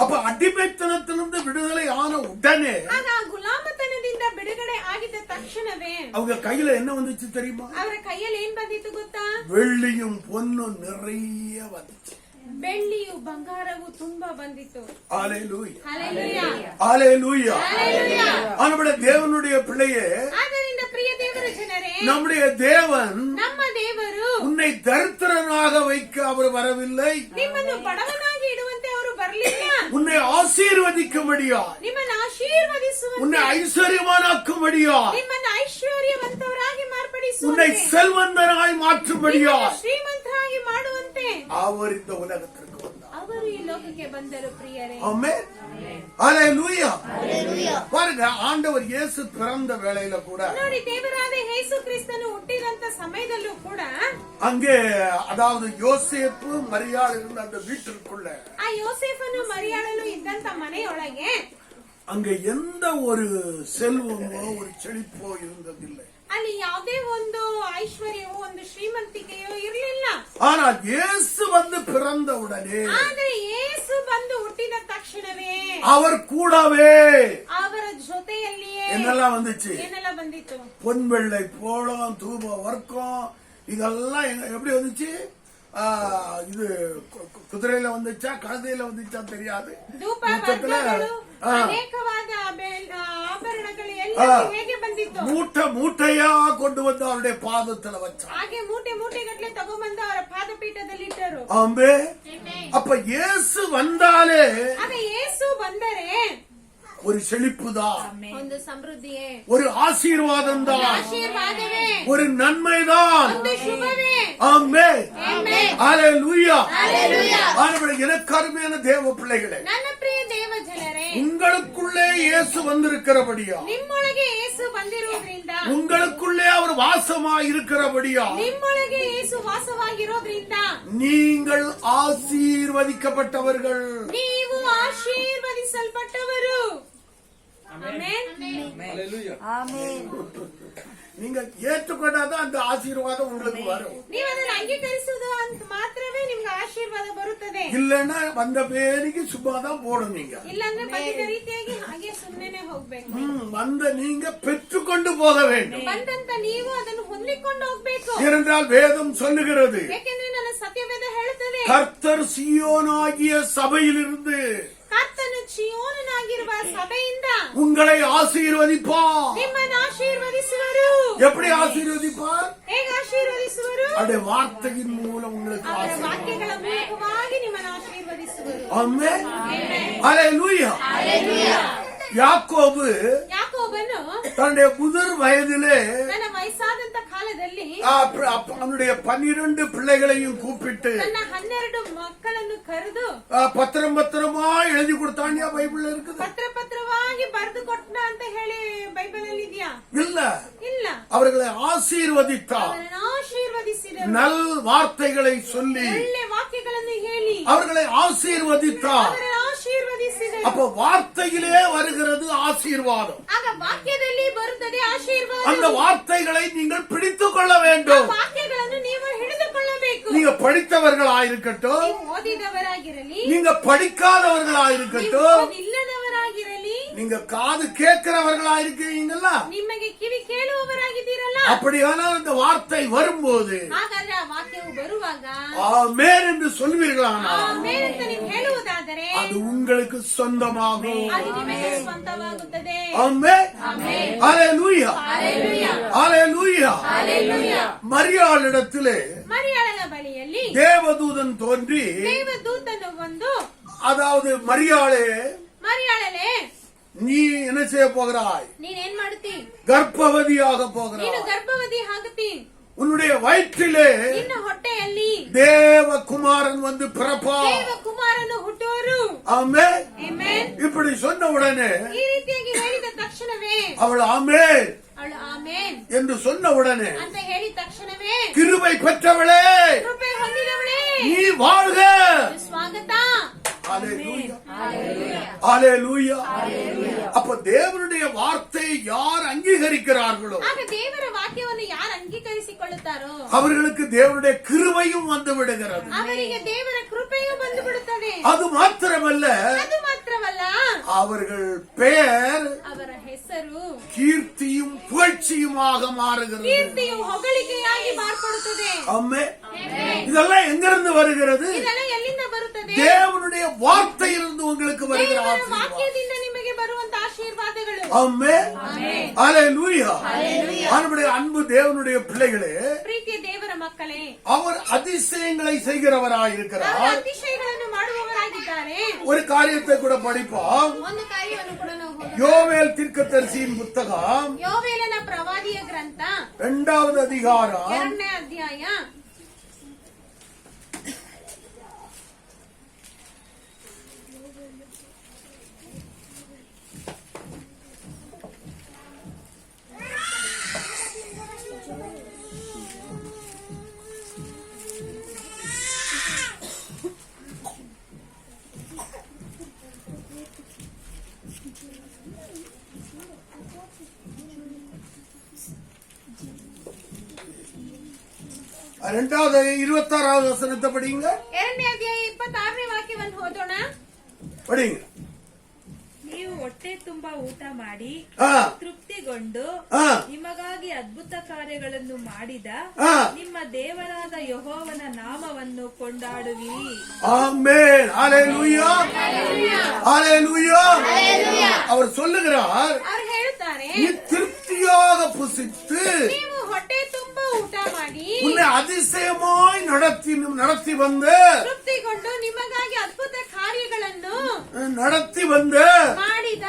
அப்ப அடிமைத்தனத்திலிருந்து விடுதலை ஆன உடனே ಆಗ ಆ ಗುಲಾಮತನದಿಂದ ಬಿಡುಗಡೆ ಆಗಿದ್ದ ತಕ್ಷಣವೇ அவங்க கையில என்ன வந்துச்சு தெரியுமா? ಅವರ ಕೈಯಲ್ಲಿ ಏನ್ ಬಂದಿತ್ತು ಗೊತ್ತಾ? வெள்ளியும் பொன்னும் நிறைய வந்துச்சு. ಬೆಳ್ಳಿಯು ಬಂಗಾರವು ತುಂಬಾ ಬಂದಿತ್ತು. ஹalleluya. ಹಲ್ಲೆಲೂಯಾ. ஹalleluya. ಹಲ್ಲೆಲೂಯಾ. நம்முடைய தேவனுடைய பிள்ளையே, ಆದ್ದರಿಂದ ಪ್ರಿಯ ದೇವರ ಜನರೇ, நம்முடைய தேவன் ನಮ್ಮ ದೇವರು உன்னை தரித்திரனாக வைக்க அவர் வரவில்லை. ನಿಮ್ಮನ್ನು ಬಡವನಾಗಿ ಇಡುವಂತೆ ಅವರು ಬರಲಿಲ್ಲ. உன்னை ஆசீர்வதிக்கும்படியா, ನಿಮ್ಮನ್ನು ಆಶೀರ್ವದಿಸುವಂತೆ, உன்னை ஐஸ்வர்யமானாக்கும்படியா, ನಿಮ್ಮನ್ನು ಐಶ್ವರ್ಯವಂತವರಾಗಿ உன்னை ಮಾರ್ಪಡಿಸುವಂತೆ, செல்வந்தராய் மாற்றும்படியா ನಿಮ್ಮನ್ನು ಶ್ರೀಮಂತರಾಗಿ ಮಾಡುವಂತೆ அவர் இந்த உலகத்திற்கு வந்தார். ಅವರು ಈ ಲೋಕಕ್ಕೆ ಬಂದರು ಪ್ರಿಯರೇ. ஆமென். ஹalleluya. பாருங்க, ஆண்டவர் இயேசு பிறந்த வேளையில கூட ನೋಡಿ, ದೇವರಾದ ಯೇಸು ಕ್ರಿಸ್ತನು ಹುಟ್ಟಿದಂತ ಸಮಯದಲ್ಲೂ ಕೂಡ அங்கே, அதாவது யோசேப்பு மரியாள் இருந்த அந்த வீட்டிற்குள்ள ಆ ಯೋಸೇಫನು ಮರಿಯಾಳನು ಇದ್ದಂತ ಮನೆಯೊಳಗೆ அங்க எந்த ஒரு செல்வமோ ஒரு செழிப்போ இருந்ததில்லை. ಅಲ್ಲಿ ಯಾವುದೇ ಒಂದು ಐಶ್ವರ್ಯವೋ ಒಂದು ಶ್ರೀಮಂತಿಕೆಯೋ ಇರಲಿಲ್ಲ. ஆனால் இயேசு வந்து பிறந்த உடனே ಆದ್ರೆ ಯೇಸು ಬಂದು ಹುಟ್ಟಿದ ತಕ್ಷಣವೇ அவர் கூடவே ಅವರ ಜೊತೆಯಲ್ಲಿಯೇ என்னெல்லாம் வந்துச்சு? ಏನೆಲ್ಲ ಬಂದಿತ್ತು? பொன் வெள்ளை போளம் தூப வர்க்கம் இதெல்லாம் எப்படி வந்துச்சு? இது குதிரையில வந்துச்சா கழுதையில வந்துச்சா தெரியாது. ಧೂಪ முற்றத்துல, ವರ್ಗಗಳು, ಅನೇಕವಾದ ಆಭರಣಗಳು ಎಲ್ಲ ಹೇಗೆ ಬಂದಿತ್ತು? மூட்டை மூட்டையா கொண்டு வந்து அவருடைய பாதத்துல வச்சார். ಹಾಗೆ ಮೂಟೆ ಮೂಟೆಗಟ್ಟಲೆ ತಗೊಂಡ್ಬಂದು ಅವರ ಪಾದಪೀಠದಲ್ಲಿ ಇಟ್ಟರು. ஆமே. அப்ப இயேசு வந்தாலே ಆಗ ಯೇಸು ಬಂದರೆ ஒரு செழிப்புதான், ಒಂದು ಸಮೃದ್ಧಿಯೇ, ஒரு ஆசீர்வாதம் தான், ಆಶೀರ್ವಾದವೇ, ஒரு நன்மைதான். ಒಂದು ಶುಭವೇ. ஆமே. ಆಮೆನ್. ஹalleluya. ಹಲ್ಲೆಲೂಯಾ. ஆண்டவரே, எனக்கு அருமையான தேவ பிள்ளைகளே, ನನ್ನ ಪ್ರಿಯ ದೇವ ಜನರೇ, உங்களுக்குள்ளே இயேசு வந்திருக்கிறபடியா, ನಿಮ್ಮೊಳಗೆ ಯೇಸು ಬಂದಿರುವುದರಿಂದ, உங்களுக்குள்ளே அவர் வாசமாய் இருக்கிறபடியா, ನಿಮ್ಮೊಳಗೆ ಯೇಸು ವಾಸವಾಗಿರೋದ್ರಿಂದ நீங்கள் ஆசீர்வதிக்கப்பட்டவர்கள். ನೀವು ಆಶೀರ್ವದಿಸಲ್ಪಟ್ಟವರು. ಆಮೆನ್. நீங்க ஏற்றுக்கொண்டாதான் அந்த ஆசீர்வாதம் உங்களுக்கு வரும். ನೀವು ಅದನ್ನು ಅಂಗೀಕರಿಸುವುದು ಅಂತ ಮಾತ್ರವೇ ನಿಮ್ಗೆ ಆಶೀರ್ವಾದ ಬರುತ್ತದೆ. இல்லன்னா வந்த பேருக்கு சும்மாதான் போடுவீங்க. ಇಲ್ಲಾಂದ್ರೆ ಬಂದಿದ್ದ ರೀತಿಯಾಗಿ ಹಾಗೆ ಸುಮ್ಮನೆ ಹೋಗ್ಬೇಕು. வந்த நீங்க பெற்றுக்கொண்டு போக வேண்டும். ಬಂದಂತ ನೀವು ಅದನ್ನು ಹೊಂದಿಕೊಂಡು ಹೋಗ್ಬೇಕು. ஏனென்றால் வேதம் சொல்லுகிறது, ಯಾಕೆಂದ್ರೆ ನನ್ನ ಸತ್ಯವೇದ ಹೇಳುತ್ತದೆ, கர்த்தர் சீயோனாகிய சபையிலிருந்து ಕರ್ತನು ಚೀಯೋನನಾಗಿರುವ ಸಭೆಯಿಂದ உங்களை ஆசீர்வதிப்பார். ನಿಮ್ಮನ್ನು ಆಶೀರ್ವದಿಸುವರು. எப்படி ஆசீர்வதிப்பார்? ಹೇಗೆ ಆಶೀರ್ವದಿಸುವರು? அவருடைய வார்த்தையின் மூலம் உங்களுக்கு ಅವರ ஆசீர்வாதம். ವಾಕ್ಯಗಳ ಮೂಲಕವಾಗಿ ನಿಮ್ಮನ್ನು ಆಶೀರ್ವದಿಸುವರು. ஆமென். ஹalleluya. யாக்கோபு ಯಾಕೋಬನು தன்னுடைய முதிர் வயதிலே ತನ್ನ ವಯಸ್ಸಾದಂತ ಕಾಲದಲ್ಲಿ அவனுடைய 12 பிள்ளைகளையும் கூப்பிட்டு ತನ್ನ 12 ಮಕ್ಕಳನ್ನು ಕರೆದು பத்திரமா எழுதி கொடுத்தானியா பைபிள்ல இருக்குது? ಪತ್ರವಾಗಿ ಬರೆದು ಕೊಟ್ಟ ಅಂತ ಹೇಳಿ ಬೈಬಲ್ ಅಲ್ಲಿ ಇದೆಯಾ? இல்ல. ಇಲ್ಲ. அவர்களை ஆசீர்வதித்தார். ಅವರನ್ನು ಆಶೀರ್ವದಿಸಿದರು. நல் வார்த்தைகளை சொல்லி ಒಳ್ಳೆ ವಾಕ್ಯಗಳನ್ನು ಹೇಳಿ அவர்களை ஆசீர்வதித்தார். ಅವರನ್ನು ಆಶೀರ್ವದಿಸಿದರು. அப்ப வார்த்தையிலே வருகிறது ஆசீர்வாதம். ಆಗ ವಾಕ್ಯದಲ್ಲಿ ಬರುತ್ತದೆ ಆಶೀರ್ವಾದ. அந்த வார்த்தைகளை நீங்கள் பிடித்துக் கொள்ள வேண்டும். ವಾಕ್ಯಗಳನ್ನು ನೀವು ಹಿಡಿದುಕೊಳ್ಳಬೇಕು. நீங்க படித்தவர்களாயிருக்கட்டும், ನೀವು ಓದಿದವರಾಗಿರಲಿ, நீங்க படிக்காதவர்களாயிருக்கட்டும், ಇಲ್ಲದವರಾಗಿರಲಿ, நீங்க காது கேட்கிறவர்களா இருக்கிறீங்களா? ನಿಮಗೆ ಕಿವಿ ಕೇಳುವವರಾಗಿದ್ದೀರಲ್ಲ? அப்படியானால் அந்த வார்த்தை வரும்போது ಹಾಗಾದ್ರೆ ಆ ವಾಕ್ಯವು ಬರುವಾಗ ஆமென் என்று சொல்வீர்களானால் ಆಮೆನ್ ಅಂತ ನೀವು ಹೇಳುವುದಾದರೆ அது உங்களுக்கு சொந்தமாகும். ಅದು ನಿಮಗೆ ಸ್ವಂತವಾಗುತ್ತದೆ. ஆமென். ஹalleluya. ஹalleluya. மரியாளிடத்திலே ಮರಿಯಾಳನ ಬಳಿಯಲ್ಲಿ தேவதூதன் தோன்றி, ದೇವದೂತನು ಬಂದು, அதாவது மரியாளே, ಮರಿಯಾಳಲೆ நீ என்ன செய்ய போகிறாய்? ನೀನೇನ್ ಮಾಡ್ತಿ? கர்ப்பவதியாக ನೀನು போகிறாய். ಗರ್ಭವತಿ ಆಗುತ್ತಿ. உன்னுடைய வயிற்றிலே ನಿನ್ನ ಹೊಟ್ಟೆಯಲ್ಲಿ தேவகுமாரன் வந்து பிறப்பார். ದೇವಕುಮಾರನು ಹುಟ್ಟುವರು. ஆமென். ಆಮೆನ್. இப்படி சொன்ன உடனே ಈ ರೀತಿಯಾಗಿ ಹೇಳಿದ ತಕ್ಷಣವೇ அவள் ஆமென் ಅವಳು ಆಮೆನ್ என்று சொன்ன உடனே, ಅಂತ ಹೇಳಿದ ತಕ್ಷಣವೇ கிருபை பெற்றவளே ಕೃಪೆ ಹೊಂದಿದವಳೇ நீ வாழ்க. ಸ್ವಾಗತ. ஹalleluya. ஹalleluya. அப்ப தேவனுடைய வார்த்தை யார் அங்கீகரிக்கிறார்களோ ಆಗ ದೇವರ ವಾಕ್ಯವನ್ನು ಯಾರು ಅಂಗೀಕರಿಸಿಕೊಳ್ಳುತ್ತಾರೋ அவர்களுக்கு தேவனுடைய கிருபையும் வந்து விடுகிறது. ಅವರಿಗೆ ದೇವರ ಕೃಪೆಯು ಬಂದು ಬಿಡುತ್ತದೆ. அது மாத்திரமல்ல, ಅದು ಮಾತ್ರವಲ್ಲ, அவர்கள் பெயர் ಅವರ ಹೆಸರು கீர்த்தியும் புகழ்ச்சியுமாக மாறுகிறது. ಕೀರ್ತಿಯು ಹೊಗಳಿಕೆಯಾಗಿ ಮಾರ್ಪಡುತ್ತದೆ. ஆமென். இதெல்லாம் எங்கிருந்து வருகிறது? ಇದೆಲ್ಲ ಎಲ್ಲಿಂದ ಬರುತ್ತದೆ? தேவனுடைய வார்த்தையிலிருந்து உங்களுக்கு வருகிற ದೇವರ ஆசீர்வாதம். ವಾಕ್ಯದಿಂದ ನಿಮಗೆ ಬರುವಂತ ಆಶೀರ್ವಾದಗಳು. ஆமென். ஹalleluya. நம்முடைய அன்பு தேவனுடைய பிள்ளைகளே, ಪ್ರೀತಿಯ ದೇವರ ಮಕ್ಕಳೇ, அவர் அதிசயங்களை செய்கிறவராயிருக்கிறார். ಅವರು ಅತಿಶಯಗಳನ್ನು ಮಾಡುವವರಾಗಿದ್ದಾರೆ. ஒரு காரியத்தை கூட படிப்போம். ಒಂದು ಕಾರ್ಯವನ್ನು ಕೂಡ ನಾವು ಓದೋಣ. யோவேல் தீர்க்கதரிசியின் புத்தகம் ಯೋವೇಲನ ಪ್ರವಾದಿಯ ಗ್ರಂಥ 2வது அதிகாரம் 2ನೇ ಅಧ್ಯಾಯ 2வது 26வது வசனத்தை படிங்க. 2ನೇ ಅಧ್ಯಾಯ 26ನೇ ವಾಕ್ಯವನ್ನು ಓದೋಣ. படிங்க. ನೀವು ಹೊಟ್ಟೆ ತುಂಬಾ ಊಟ ಮಾಡಿ ஆ, ತೃಪ್ತಿಗೊಂಡು ஆ, ನಿಮಗಾಗಿ ಅದ್ಭುತ ಕಾರ್ಯಗಳನ್ನು ಮಾಡಿದ ஆ. ನಿಮ್ಮ ದೇವರಾದ ಯೆಹೋವನ ನಾಮವನ್ನು ಕೊಂಡಾಡುವಿರಿ. ஆமென். ஹalleluya. ஹalleluya. அவர் சொல்லுகிறார், ಅವರು ಹೇಳುತ್ತಾರೆ, நீ திருப்தியாக புசித்து ನೀವು ಹೊಟ್ಟೆ ತುಂಬಾ ಊಟ ಮಾಡಿ உன்னை அதிசயமாய் நடத்தி வந்து ತೃಪ್ತಿಗೊಂಡು ನಿಮಗಾಗಿ ಅದ್ಭುತ ಕಾರ್ಯಗಳನ್ನು ಮಾಡಿದ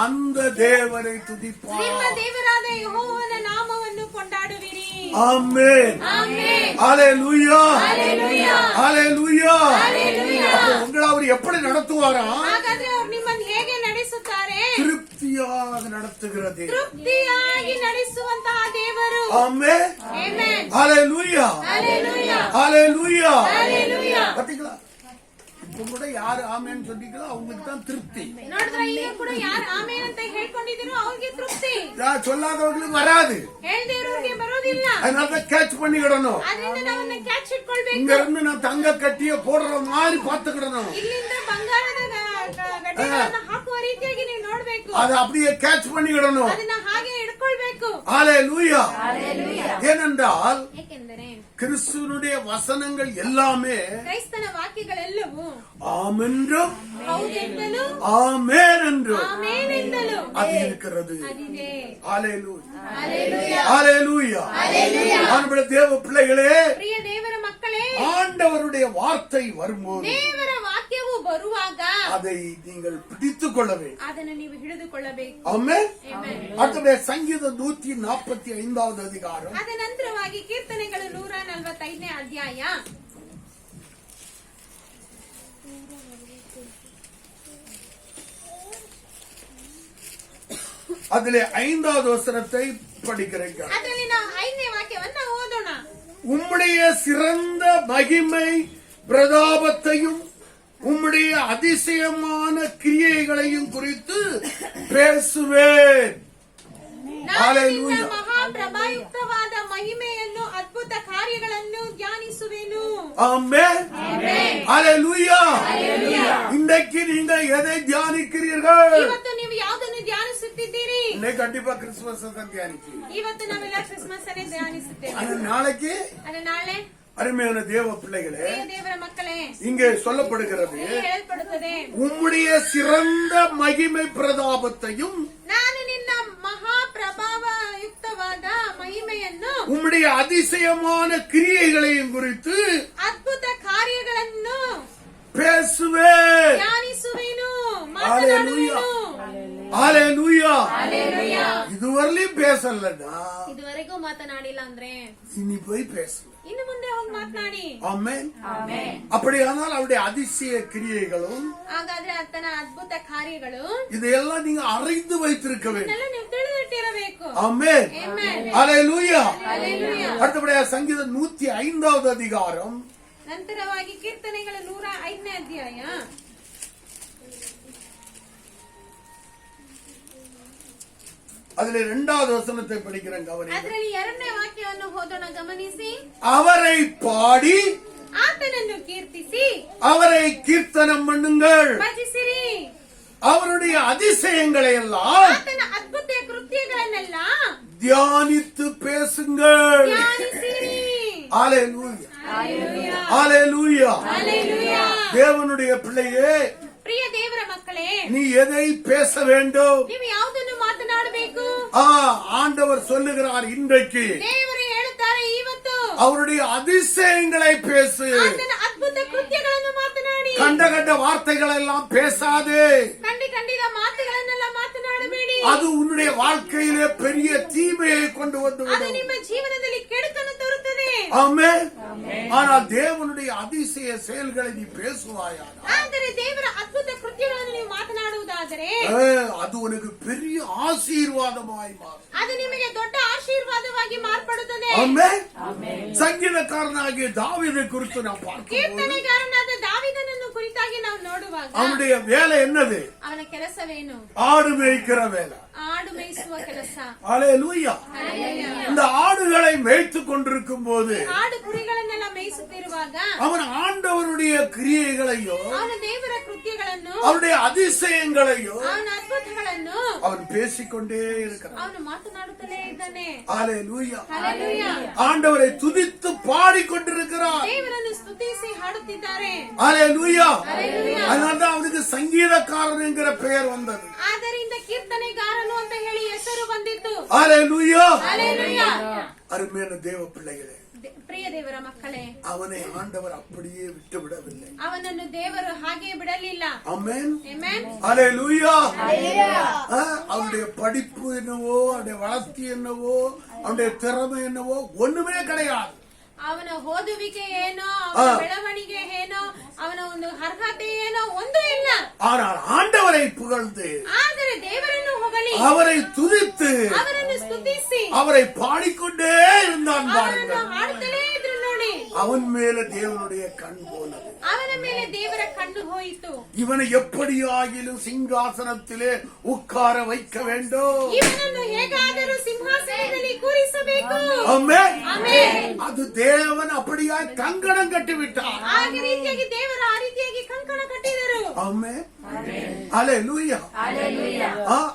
அந்த தேவனை துதிப்பார். ನಿಮ್ಮ ದೇವರಾದ ಯೆಹೋವನ ನಾಮವನ್ನು ಕೊಂಡಾಡುವಿರಿ. ஆமென். ಆಮೆನ್. ஹalleluya. ஹalleluya. ஹalleluya. ஹalleluya. அப்ப உங்களை அவர் எப்படி நடத்துவாரா? ಹಾಗಾದ್ರೆ ಅವರು ನಿಮ್ಮನ್ನು ಹೇಗೆ ನಡೆಸುತ್ತಾರೆ? திருப்தியாக நடத்துகிறது. ತೃಪ್ತಿಯಾಗಿ ನಡೆಸುವಂತಹ ದೇವರು. ஆமென். ಆಮೆನ್. ஹalleluya. ஹalleluya. ஹalleluya. ஹalleluya. பாத்தீங்களா? இப்ப கூட யாரு ஆமென் சொன்னீங்களோ அவங்களுக்கு தான் திருப்தி. ನೋಡಿದ್ರೆ ಈಗ ಕೂಡ ಯಾರು ಆಮೇನ್ ಅಂತ ಹೇಳ್ಕೊಂಡಿದ್ದೀರೋ ಅವ್ರಿಗೆ ತೃಪ್ತಿ. சொல்லாதவங்களுக்கு வராது. ಹೇಳ್ದಿರೋರಿಗೆ ಬರೋದಿಲ್ಲ. அதனால கேட்ச் பண்ணிக்கிடணும். ಅದರಿಂದ ನಾವನ್ನ ಕ್ಯಾಚ್ ಇಟ್ಕೊಳ್ಬೇಕು. இங்க இருந்து நான் தங்க கட்டிய போடுற மாதிரி பாத்துக்கிடணும். ಇಲ್ಲಿಂದ ಬಂಗಾರದ ಗಡ್ಡೆಗಳನ್ನ ಹಾಕುವ ರೀತಿಯಾಗಿ ನೀವು ನೋಡ್ಬೇಕು. அதை அப்படியே கேட்ச் பண்ணிக்கிடணும். ಅದನ್ನ ಹಾಗೆ ಹಿಡ್ಕೊಳ್ಬೇಕು. ஹalleluya. ஏனென்றால் ಏಕೆಂದರೆ கிறிஸ்துவனுடைய வசனங்கள் எல்லாமே ಕ್ರೈಸ್ತನ ವಾಕ್ಯಗಳೆಲ್ಲವೂ ஆமென்றும் ಹೌದೆಂದಲೂ ஆமென் என்றும் ಆಮೇನೆಂದಲೂ அது இருக்கிறது. ಅದಿದೆ. ஹalleluya. ಹalleluya. ஹalleluya. நம்முடைய தேவ பிள்ளைகளே, ಪ್ರಿಯ ದೇವರ ಮಕ್ಕಳೇ, ஆண்டவருடைய வார்த்தை வரும்போது ದೇವರ ವಾಕ್ಯವು ಬರುವಾಗ அதை நீங்கள் பிடித்துக் கொள்ள வேண்டும். ಅದನ್ನು ನೀವು ಹಿಡಿದುಕೊಳ್ಳಬೇಕು. ஆமென். ಆಮೆನ್. அடுத்தபடியாக சங்கீதம் 145வது அதிகாரம் ಅದ ನಂತರವಾಗಿ ಕೀರ್ತನೆಗಳು 145ನೇ ಅಧ್ಯಾಯ அதிலே 5வது வசனத்தை படிக்கிறேன். ಅದರಲ್ಲಿ ನಾವು 5ನೇ ವಾಕ್ಯವನ್ನ ಓದೋಣ. உம்முடைய சிறந்த மகிமை பிரதாபத்தையும் உம்முடைய அதிசயமான கிரியைகளையும் குறித்து பேசுவேன். ನಾನು ನಿನ್ನ ಮಹಾಪ್ರಭಾಯುಕ್ತವಾದ ಮಹಿಮೆಯನ್ನು ಅದ್ಭುತ ಕಾರ್ಯಗಳನ್ನು ಧ್ಯಾನಿಸುವೆನು. ஆமென். ஹalleluya. இன்றைக்கு நீங்கள் எதை தியானிக்கிறீர்கள்? ಇವತ್ತು ನೀವು ಯಾವುದನ್ನು இன்னைக்கு கண்டிப்பா கிறிஸ்துமஸ் தான் தியானிச்சு. ಇವತ್ತು ನಾವೆಲ್ಲ ಕ್ರಿಸ್ಮಸ್ ಅನ್ನೇ ಧ್ಯಾನಿಸುತ್ತೇವೆ. ஆனா நாளைக்கு ಅದೇ ನಾಳೆ அருமையான தேவ பிள்ளைகளே, ದೇವರ ಮಕ್ಕಳೇ, இங்கே சொல்லப்படுகிறது, ಹೇಳಲ್ಪಡುತ್ತದೆ, உம்முடைய சிறந்த மகிமை பிரதாபத்தையும் ನಾನು ನಿನ್ನ ಮಹಾ ಪ್ರಭಾವಯುಕ್ತವಾದ ಮಹಿಮೆಯನ್ನು உம்முடைய அதிசயமான கிரியைகளையும் குறித்து ಅದ್ಭುತ ಕಾರ್ಯಗಳನ್ನು பேசுவேன். ಧ್ಯಾನಿಸುವೆನು, ஹalleluya, ಮಾತನಾಡುವೆನು. ஹalleluya. இதுவரையிலும் பேசலன்னா ಇದುವರೆಗೂ ಮಾತನಾಡಿಲ್ಲ ಅಂದ್ರೆ இனி போய் பேசல. ಇನ್ನು ಮುಂದೆ ಹೋಗಿ ಮಾತನಾಡಿ. ஆமென். அப்படியானால் அவருடைய அதிசய கிரியைகளும் ಹಾಗಾದ್ರೆ ಆತನ ಅದ್ಭುತ ಕಾರ್ಯಗಳು இதையெல்லாம் நீங்க அறிந்து வைத்திருக்க வேண்டும். ಇದೆಲ್ಲ ನೀವು ತಿಳಿದಿಟ್ಟಿರಬೇಕು. ஆமென். Amen. ஹalleluya. Hallelujah. அடுத்தபடியாக சங்கீதம் 105வது அதிகாரம் ನಂತರವಾಗಿ ಕೀರ್ತನೆಗಳ 105ನೇ ಅಧ್ಯಾಯ அதுல 2வது வசனத்தை படிக்கிறேன், கவனிங்க. ಅದರಲ್ಲಿ 2ನೇ ವಾಕ್ಯವನ್ನು ಓದೋಣ, ಗಮನಿಸಿ. அவரை பாடி ಆತನನ್ನು ಕೀರ್ತಿಸಿ அவரை கீர்த்தனம் பண்ணுங்கள், ಭಜಿಸಿರಿ. அவருடைய அதிசயங்களை எல்லாம் ಆತನ ಅದ್ಭುತ ಕೃತ್ಯಗಳನ್ನೆಲ್ಲ தியானித்து பேசுங்கள். ಧ್ಯಾನಿಸಿರಿ. ஹalleluya, ಹalleluya, ஹalleluya. ಹalleluya. தேவனுடைய பிள்ளையே, ಪ್ರಿಯ ದೇವರ ಮಕ್ಕಳೇ, நீ எதை பேச வேண்டும்? ನೀವು ಯಾವುದನ್ನು ಮಾತನಾಡಬೇಕು? ஆண்டவர் சொல்லுகிறார், இன்றைக்கு ದೇವರು ಹೇಳುತ್ತಾರೆ, ಇವತ್ತು அவருடைய அதிசயங்களை பேசு. ಆತನ ಅದ್ಭುತ ಕೃತ್ಯಗಳನ್ನು ಮಾತನಾಡಿ. கண்ட கண்ட வார்த்தைகள் எல்லாம் பேசாதே. ಕಂಡಿದ ಮಾತುಗಳನ್ನೆಲ್ಲ ಮಾತನಾಡಬೇಡಿ. அது உன்னுடைய வாழ்க்கையிலே பெரிய தீமையை கொண்டு ಅದು வந்து ನಿಮ್ಮ ಜೀವನದಲ್ಲಿ ಕೆಡುಕನ್ನು ತರುತ್ತದೆ. ஆமென். ஆனால் தேவனுடைய அதிசய செயல்களை நீ பேசுவாயாக, ಆದರೆ ದೇವರ ಅದ್ಭುತ ಕೃತ್ಯಗಳನ್ನು ನೀವು ಮಾತನಾಡುವುದಾದರೆ அது உனக்கு பெரிய ஆசீர்வாதமாய் மாறும். ಅದು ನಿಮಗೆ ದೊಡ್ಡ ಆಶೀರ್ವಾದವಾಗಿ ಮಾರ್ಪಡುತ್ತದೆ. ஆமென். சங்கீதக்காரனாகிய தாவீதை குறித்து நாம் பார்க்கிறோம். ಕೀರ್ತನೆಗಾರನಾದ ದಾವೀದನನ್ನು ಕುರಿತಾಗಿ ನಾವು ನೋಡುವಾಗ அவனுடைய வேலை என்னது? ಅವನ ಕೆಲಸವೇನು? ஆடு மேய்க்கிற வேலை. ಆಡು ಮೇಯಿಸುವ ಕೆಲಸ. ஹalleluya. இந்த ஆடுகளை மேய்த்துக் கொண்டிருக்கும் போது ಆಡು ಕುರಿಗಳನ್ನೆಲ್ಲ ಮೇಯಿಸುತ್ತಿರುವಾಗ அவன் ஆண்டவருடைய கிரியைகளையோ ಅವನ ದೇವರ ಕೃತ್ಯಗಳನ್ನು அவருடைய அதிசயங்களையோ ಅವನ ಅದ್ಭುತಗಳನ್ನು அவன் பேசிக்கொண்டே இருக்கிறான். ಅವನು ಮಾತನಾಡುತ್ತಲೇ ಇದ್ದಾನೆ. ஹalleluya. ಹalleluya. ஆண்டவரை துதித்து பாடிக்கொண்டிருக்கிறான். ದೇವರನ್ನು ಸ್ತುತಿಸಿ ಹಾಡುತ್ತಿದ್ದಾರೆ. ஹalleluya. Hallelujah. அதனால்தான் அவனுக்கு சங்கீதக்காரன் என்கிற பெயர் வந்தது. ಆದ್ದರಿಂದ ಕೀರ್ತನೆಗಾರನು ಅಂತ ಹೇಳಿ ಹೆಸರು ಬಂದಿತ್ತು. ஹalleluya. ಹalleluya. அருமையான தேவ பிள்ளைகளே, ಪ್ರಿಯ ದೇವರ ಮಕ್ಕಳೇ, அவனை ஆண்டவர் அப்படியே விட்டு விடவில்லை. ಅವನನ್ನು ದೇವರು ಹಾಗೆ ಬಿಡಲಿಲ್ಲ. ஆமென். Amen. ஹalleluya. அவனுடைய படிப்பு என்னவோ, அவனுடைய வளர்ச்சி என்னவோ, அவனுடைய திறமை என்னவோ ஒண்ணுமே கிடையாது. ಅವನ ಓದುವಿಕೆ ಏನೋ, ಅವನ ಬೆಳವಣಿಗೆ ಏನೋ, ಅವನ ಒಂದು ಅರ್ಹತೆ ಏನೋ ಒಂದು ಇಲ್ಲ. ஆனால் ஆண்டவரை புகழ்ந்து ಆದರೆ ದೇವರನ್ನು ಹೊಗಳಿ அவரை துதித்து ಅವರನ್ನು ಸ್ತುತಿಸಿ அவரை பாடிக்கொண்டே இருந்தான். ಅವರನ್ನು பாருங்கள், ಹಾಡುತ್ತಲೇ ಇದ್ರು ನೋಡಿ. அவன் மேல தேவனுடைய கண் போனது. ಅವನ ಮೇಲೆ ದೇವರ ಕಣ್ಣು ಹೋಯಿತು. இவனை எப்படியாகிலும் சிங்காசனத்திலே உட்கார வைக்க வேண்டும். ಇವನನ್ನು ಹೇಗಾದರೂ ಸಿಂಹಾಸನದಲ್ಲಿ ಕೂರಿಸಬೇಕು. ஆமென். ಆಮೆನ್. அது தேவன் அப்படியாய் கங்கணம் கட்டி விட்டார். ಆ ರೀತಿಯಾಗಿ ದೇವರು ಆ ರೀತಿಯಾಗಿ ಕಂಕಣ ಕಟ್ಟಿದರು. ஆமென். ஹalleluya.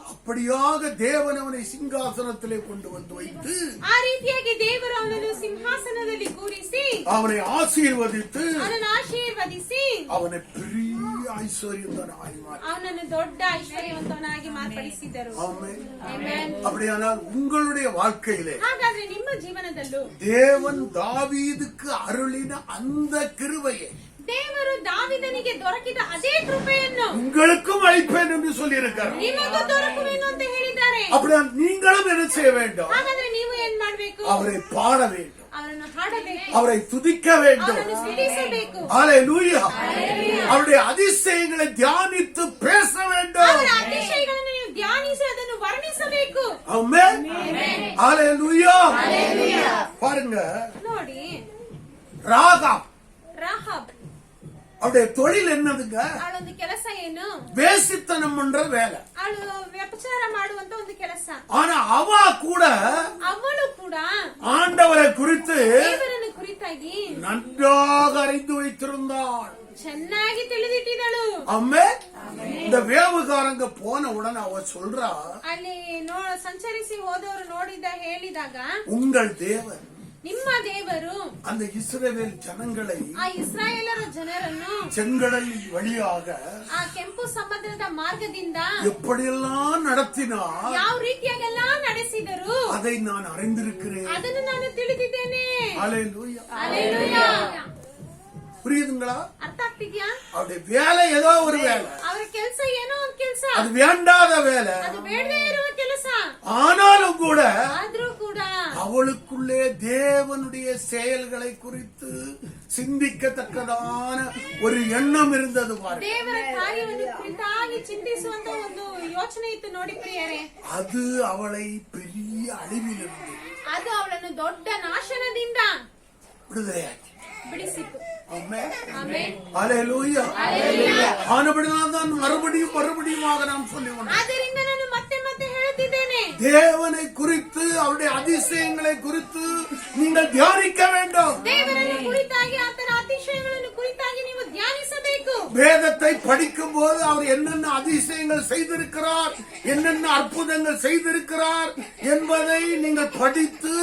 அப்படியாக தேவன் அவனை சிங்காசனத்திலே கொண்டு வந்து வைத்து ಆ ರೀತಿಯಾಗಿ ದೇವರು ಅವನನ್ನು ಸಿಂಹಾಸನದಲ್ಲಿ ಕೂರಿಸಿ அவனை ஆசீர்வதித்து ಅವನನ್ನು ಆಶೀರ್ವದಿಸಿ அவனை பெரிய ஐஸ்வர்யந்தனாய் மாற்றி. ಅವನನ್ನು ದೊಡ್ಡ ಐಶ್ವರ್ಯವಂತನಾಗಿ ಮಾರ್ಪಡಿಸಿದರು. ஆமென். Amen. அப்படியானால் உங்களுடைய வாழ்க்கையிலே ಹಾಗಾದ್ರೆ ನಿಮ್ಮ ಜೀವನದಲ್ಲೂ தேவன் தாவீதுக்கு அருளின அந்த கிருபையை ದೇವರು ದಾವಿದನಿಗೆ ದೊರಕಿದ ಅದೇ ಕೃಪೆಯನ್ನು உங்களுக்கும் அளிப்பேன் என்று சொல்லி இருக்கிறார். ನಿಮಗೂ ದೊರಕುವೆನು ಅಂತ ಹೇಳಿದ್ದಾರೆ. அப்படியா நீங்களும் என்ன செய்ய வேண்டும்? ಹಾಗಾದ್ರೆ ನೀವು ಏನ್ ಮಾಡ್ಬೇಕು? அவரை பாட வேண்டும், ಅವರನ್ನು ಹಾಡಬೇಕು, அவரை துதிக்க வேண்டும். ಅವರನ್ನು ಸ್ತುತಿಸಬೇಕು, ஹalleluya. அவருடைய அதிசயங்களை தியானித்து பேச வேண்டும். ಅವರ ಅತಿಶಯಗಳನ್ನು ನೀವು ಧ್ಯಾನಿಸಿ ಅದನ್ನು ವರ್ಣಿಸಬೇಕು. ஆமென். ஹalleluya. பாருங்க, ನೋಡಿ, ராகாப் ರಾಹಾಬ್ அவருடைய தொழில் என்னதுங்க? ಅವಳೊಂದು ಕೆಲಸ ಏನು? வேசித்தனம் பண்ற வேலை. ಅವಳು ವ್ಯಭಿಚಾರ ಮಾಡುವಂತ ಒಂದು ಕೆಲಸ. ஆனா அவ கூட ಅವಳು ಕೂಡ ஆண்டவரை குறித்து ದೇವರನ್ನು ಕುರಿತಾಗಿ நன்றாக அறிந்து வைத்திருந்தாள். ಚೆನ್ನಾಗಿ ತಿಳಿದಿಟ್ಟಿದ್ದಳು. அம்மே, இந்த வேவுகாரங்க போன உடனே அவ சொல்றா, ಅಲ್ಲಿ ಸಂಚರಿಸಿ ಹೋದವರು ಹೇಳಿದಾಗ உங்கள் தேவன் ನಿಮ್ಮ ದೇವರು அந்த இஸ்ரவேல் ஜனங்களை ಆ ಇಸ್ರಾಯೇಲರ ಜನರನ್ನು செங்கடல் வழியாக ಆ ಕೆಂಪು ಸಮುದ್ರದ ಮಾರ್ಗದಿಂದ எப்படியெல்லாம் நடத்தினார், ಯಾವ ರೀತಿಯಾಗೆಲ್ಲ ನಡೆಸಿದರು அதை நான் அறிந்திருக்கிறேன். ಅದನ್ನು ನಾನು ತಿಳಿದಿದ್ದೇನೆ. அல்லேலூயா. ಹಲ್ಲೆಲೂಯಾ. புரியுதுங்களா? ಅರ್ಥ ಆಗ್ತಿದ್ಯಾ? அவருடைய வேலை ஏதோ ஒரு வேலை, ಅವರ ಕೆಲಸ ಏನೋ ಒಂದು ಕೆಲಸ, அது வேண்டாத வேலை. ಅದು ಬೇಡದೇ ಇರುವ ಕೆಲಸ. ஆனாலும் கூட ಆದ್ರೂ ಕೂಡ அவளுக்குள்ளே தேவனுடைய செயல்களை குறித்து சிந்திக்கத்தக்கதான ஒரு எண்ணம் இருந்தது பாருங்க. ದೇವರ ಕಾರ್ಯವನ್ನು ಕುರಿತಾಗಿ ಚಿಂತಿಸುವಂತ ಒಂದು ಯೋಚನೆ ಇತ್ತು ನೋಡಿ ಪ್ರಿಯರೇ. அது அவளை பெரிய அழிவிலிருந்து, ಅದು ಅವಳನ್ನು ದೊಡ್ಡ ನಾಶನದಿಂದ விடுதலையாக்கி. ಬಿಡಿಸಿತು. ஆமென். ಆಮೆನ್. அல்லேலூயா. ஆனபடிதான் மறுபடியுமாக நாம் சொல்லி வந்தோம். ಆದ್ದರಿಂದ ನಾನು ಮತ್ತೆ ಮತ್ತೆ ಹೇಳುತ್ತಿದ್ದೇನೆ, தேவனை குறித்து அவருடைய அதிசயங்களை குறித்து நீங்கள் தியானிக்க வேண்டும். ದೇವರನ್ನು ಕುರಿತಾಗಿ ಆತನ ಅತಿಶಯಗಳನ್ನು ಕುರಿತಾಗಿ ನೀವು ಧ್ಯಾನಿಸಬೇಕು. வேதத்தை படிக்கும் போது அவர் என்னென்ன அதிசயங்கள் செய்திருக்கிறார், என்னென்ன அற்புதங்கள் செய்திருக்கிறார் என்பதை நீங்கள் படித்து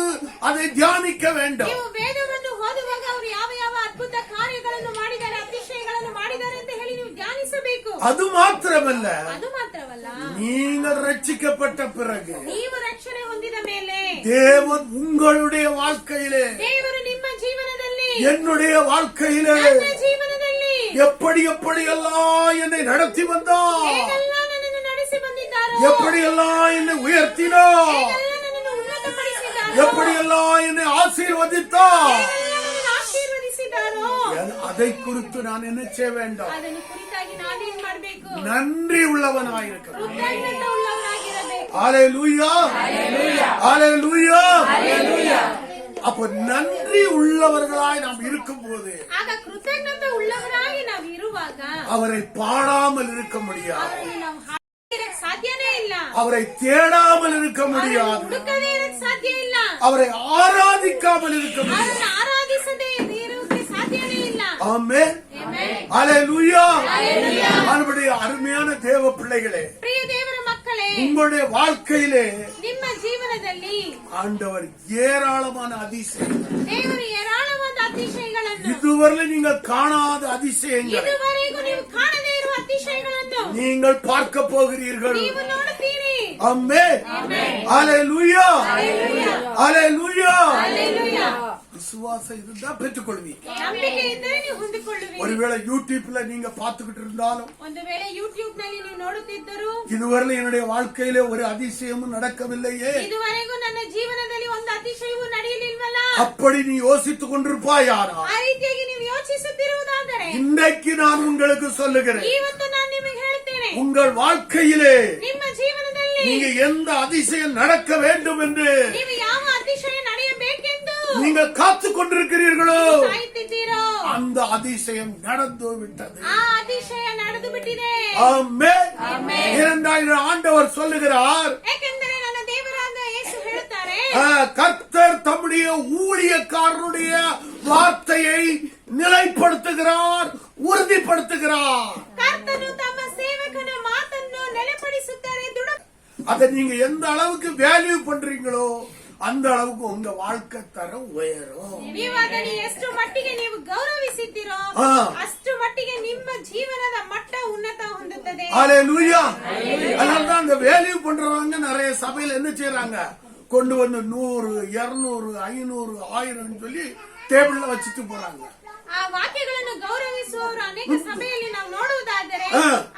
அதை தியானிக்க வேண்டும். ನೀವು ವೇದವನ್ನು ಓದುವಾಗ ಅವರು ಯಾವ ಯಾವ ಅದ್ಭುತ ಕಾರ್ಯಗಳನ್ನು ಮಾಡಿದ್ದಾರೆ, ಅತಿಶಯಗಳನ್ನು ಮಾಡಿದ್ದಾರೆ ಅಂತ ಹೇಳಿ ನೀವು ಧ್ಯಾನಿಸಬೇಕು. அது ಮಾತ್ರವಲ್ಲ, ಅದು ಮಾತ್ರವಲ್ಲ, நீங்கள் ரட்சிக்கப்பட்ட பிறகு ನೀವು ರಕ್ಷಣೆ ಹೊಂದಿದ ಮೇಲೆ தேவன் உங்களுடைய வாழ்க்கையிலே, ದೇವರು ನಿಮ್ಮ ಜೀವನದಲ್ಲಿ, என்னுடைய வாழ்க்கையிலே ನನ್ನ ಜೀವನದಲ್ಲಿ எப்படியெல்லாம் என்னை நடத்தி வந்தார், ಹೇಗೆಲ್ಲ ನನ್ನನ್ನು ನಡೆಸಿ ಬಂದಿದ್ದಾರೋ, எப்படியெல்லாம் என்னை உயர்த்தினார், ಹೇಗೆಲ್ಲ ನನ್ನನ್ನು ಉನ್ನತಪಡಿಸಿದ್ದಾರೋ, எப்படியெல்லாம் என்னை ஆசீர்வதித்தார், ಹೇಗೆಲ್ಲ ನನ್ನನ್ನು ಆಶೀರ್ವದಿಸಿದ್ದಾರೋ, அதை குறித்து நான் என்ன செய்ய வேண்டும்? ಅದನ್ನು ಕುರಿತಾಗಿ ನಾವೇನ್ ಮಾಡಬೇಕು? நன்றி உள்ளவனாயிருக்கிறேன். ಕೃತಜ್ಞತೆ ಉಳ್ಳವರಾಗಿರಬೇಕು. ஹல்லேலூயா. ஹல்லேலூயா. அப்ப நன்றி உள்ளவர்களாய் நாம் இருக்கும்போது ಆಗ ಕೃತಜ್ಞತೆ ಉಳ್ಳವರಾಗಿ ನಾವು ಇರುವಾಗ அவரை பாடாமல் இருக்க முடியாது, ಅವರನ್ನು ನಾವು ಹಾಡಿರಕ್ ಸಾಧ್ಯನೇ ಇಲ್ಲ, அவரை தேடாமல் இருக்க முடியாது, ಹುಡುಕದೇ ಇರಕ್ ಸಾಧ್ಯ ಇಲ್ಲ, அவரை ஆராதிக்காமல் இருக்க முடியாது. ಅವರನ್ನು ಆರಾಧಿಸದೇ ಇರುವುದಕ್ಕೆ ಸಾಧ್ಯನೇ ಇಲ್ಲ. ஆமென். ஹல்லேலூயா. அவருடைய அருமையான தேவ பிள்ளைகளே, ಪ್ರಿಯ ದೇವರ ಮಕ್ಕಳೇ, உங்களுடைய வாழ்க்கையிலே ನಿಮ್ಮ ಜೀವನದಲ್ಲಿ ஆண்டவர் ஏராளமான அதிசயம், ದೇವರು ಏರಾಳವಾದ ಅತಿಶಯಗಳನ್ನು, இதுவரை நீங்கள் காணாத அதிசயங்கள் ಇದುವರೆಗೂ ನೀವು ಕಾಣದೇ ಇರುವ ಅತಿಶಯಗಳನ್ನು நீங்கள் பார்க்க போகிறீர்கள். ನೀವು ನೋಡುತ್ತೀರಿ. ஆமென். ஹல்லேலூயா. ஹல்லேலூயா. ಹಲ್ಲೆಲೂಯಾ. விசுவாசம் இருந்தா பெற்றுக்கொள்வீங்க. ನಂಬಿಕೆ ಇದ್ದರೆ ನೀವು ಹೊಂದಿಕೊಳ್ಳುವಿರಿ. ஒருவேளை யூடியூப்ல நீங்க பார்த்துக்கிட்டு இருந்தாலும், ಒಂದು ವೇಳೆ ಯೂಟ್ಯೂಬ್ ನಲ್ಲಿ ನೀವು ನೋಡುತ್ತಿದ್ದರೂ, இதுவரை என்னுடைய வாழ்க்கையிலே ஒரு அதிசயமும் நடக்கவில்லையே, ಇದುವರೆಗೂ ನನ್ನ ಜೀವನದಲ್ಲಿ ಒಂದು ಅತಿಶಯವೂ ನಡೆಯಲಿಲ್ವಲ್ಲ, அப்படி நீ யோசித்துக் கொண்டிருப்பாயானா, ಆ ರೀತಿಯಾಗಿ ನೀವು ಯೋಚಿಸುತ್ತಿರುವುದಾದರೆ இன்றைக்கு நான் உங்களுக்கு சொல்லுகிறேன், ಇವತ್ತು ನಾನು ನಿಮಗೆ ಹೇಳ್ತೇನೆ, உங்கள் வாழ்க்கையிலே ನಿಮ್ಮ ಜೀವನದಲ್ಲಿ நீங்க எந்த அதிசயம் நடக்க வேண்டும் என்று ನೀವು ಯಾವ ಅತಿಶಯ ನಡೆಯಬೇಕೆಂದು நீங்கள் காத்துக் கொண்டிருக்கிறீர்களோ, ಕಾಯುತ್ತಿದ್ದೀರೋ, அந்த அதிசயம் நடந்து விட்டது. ಆ ಅತಿಶಯ ನಡೆದು ಬಿಟ್ಟಿದೆ. ஆமென். இரண்டாயிரம் ஆண்டவர் சொல்லுகிறார், ಯಾಕೆಂದರೆ ನನ್ನ ದೇವರಾದ ಯೇಸು ಹೇಳುತ್ತಾರೆ, கர்த்தர் தம்முடைய ஊழியக்காரருடைய வார்த்தையை நிலைப்படுத்துகிறார், உறுதிப்படுத்துகிறார். ಕರ್ತನು ತಮ್ಮ ಸೇವಕನ ಮಾತನ್ನು ನೆಲೆಪಡಿಸುತ್ತಾರೆ, ದೃಢ. அதை நீங்க எந்த அளவுக்கு வேல்யூ பண்றீங்களோ அந்த அளவுக்கு உங்க வாழ்க்கை தரம் உயரும். ನೀವು ಅದನ್ನು ಎಷ್ಟು ಮಟ್ಟಿಗೆ ನೀವು ಗೌರವಿಸಿದ್ದೀರೋ ಅಷ್ಟು ಮಟ್ಟಿಗೆ ನಿಮ್ಮ ಜೀವನದ ಮಟ್ಟ ಉನ್ನತ ಹೊಂದುತ್ತದೆ. ஹல்லேலூயா. அதனாலதான் அந்த வேல்யூ பண்றவங்க நிறைய சபையில என்ன செய்யறாங்க, கொண்டு வந்து 100, 200, 500, 1000 சொல்லி டேபிள்ல வச்சுட்டு போறாங்க. ಆ ವಾಕ್ಯಗಳನ್ನು ಗೌರವಿಸುವವರು ಅನೇಕ ಸಭೆಯಲ್ಲಿ ನಾವು ನೋಡುವುದಾದರೆ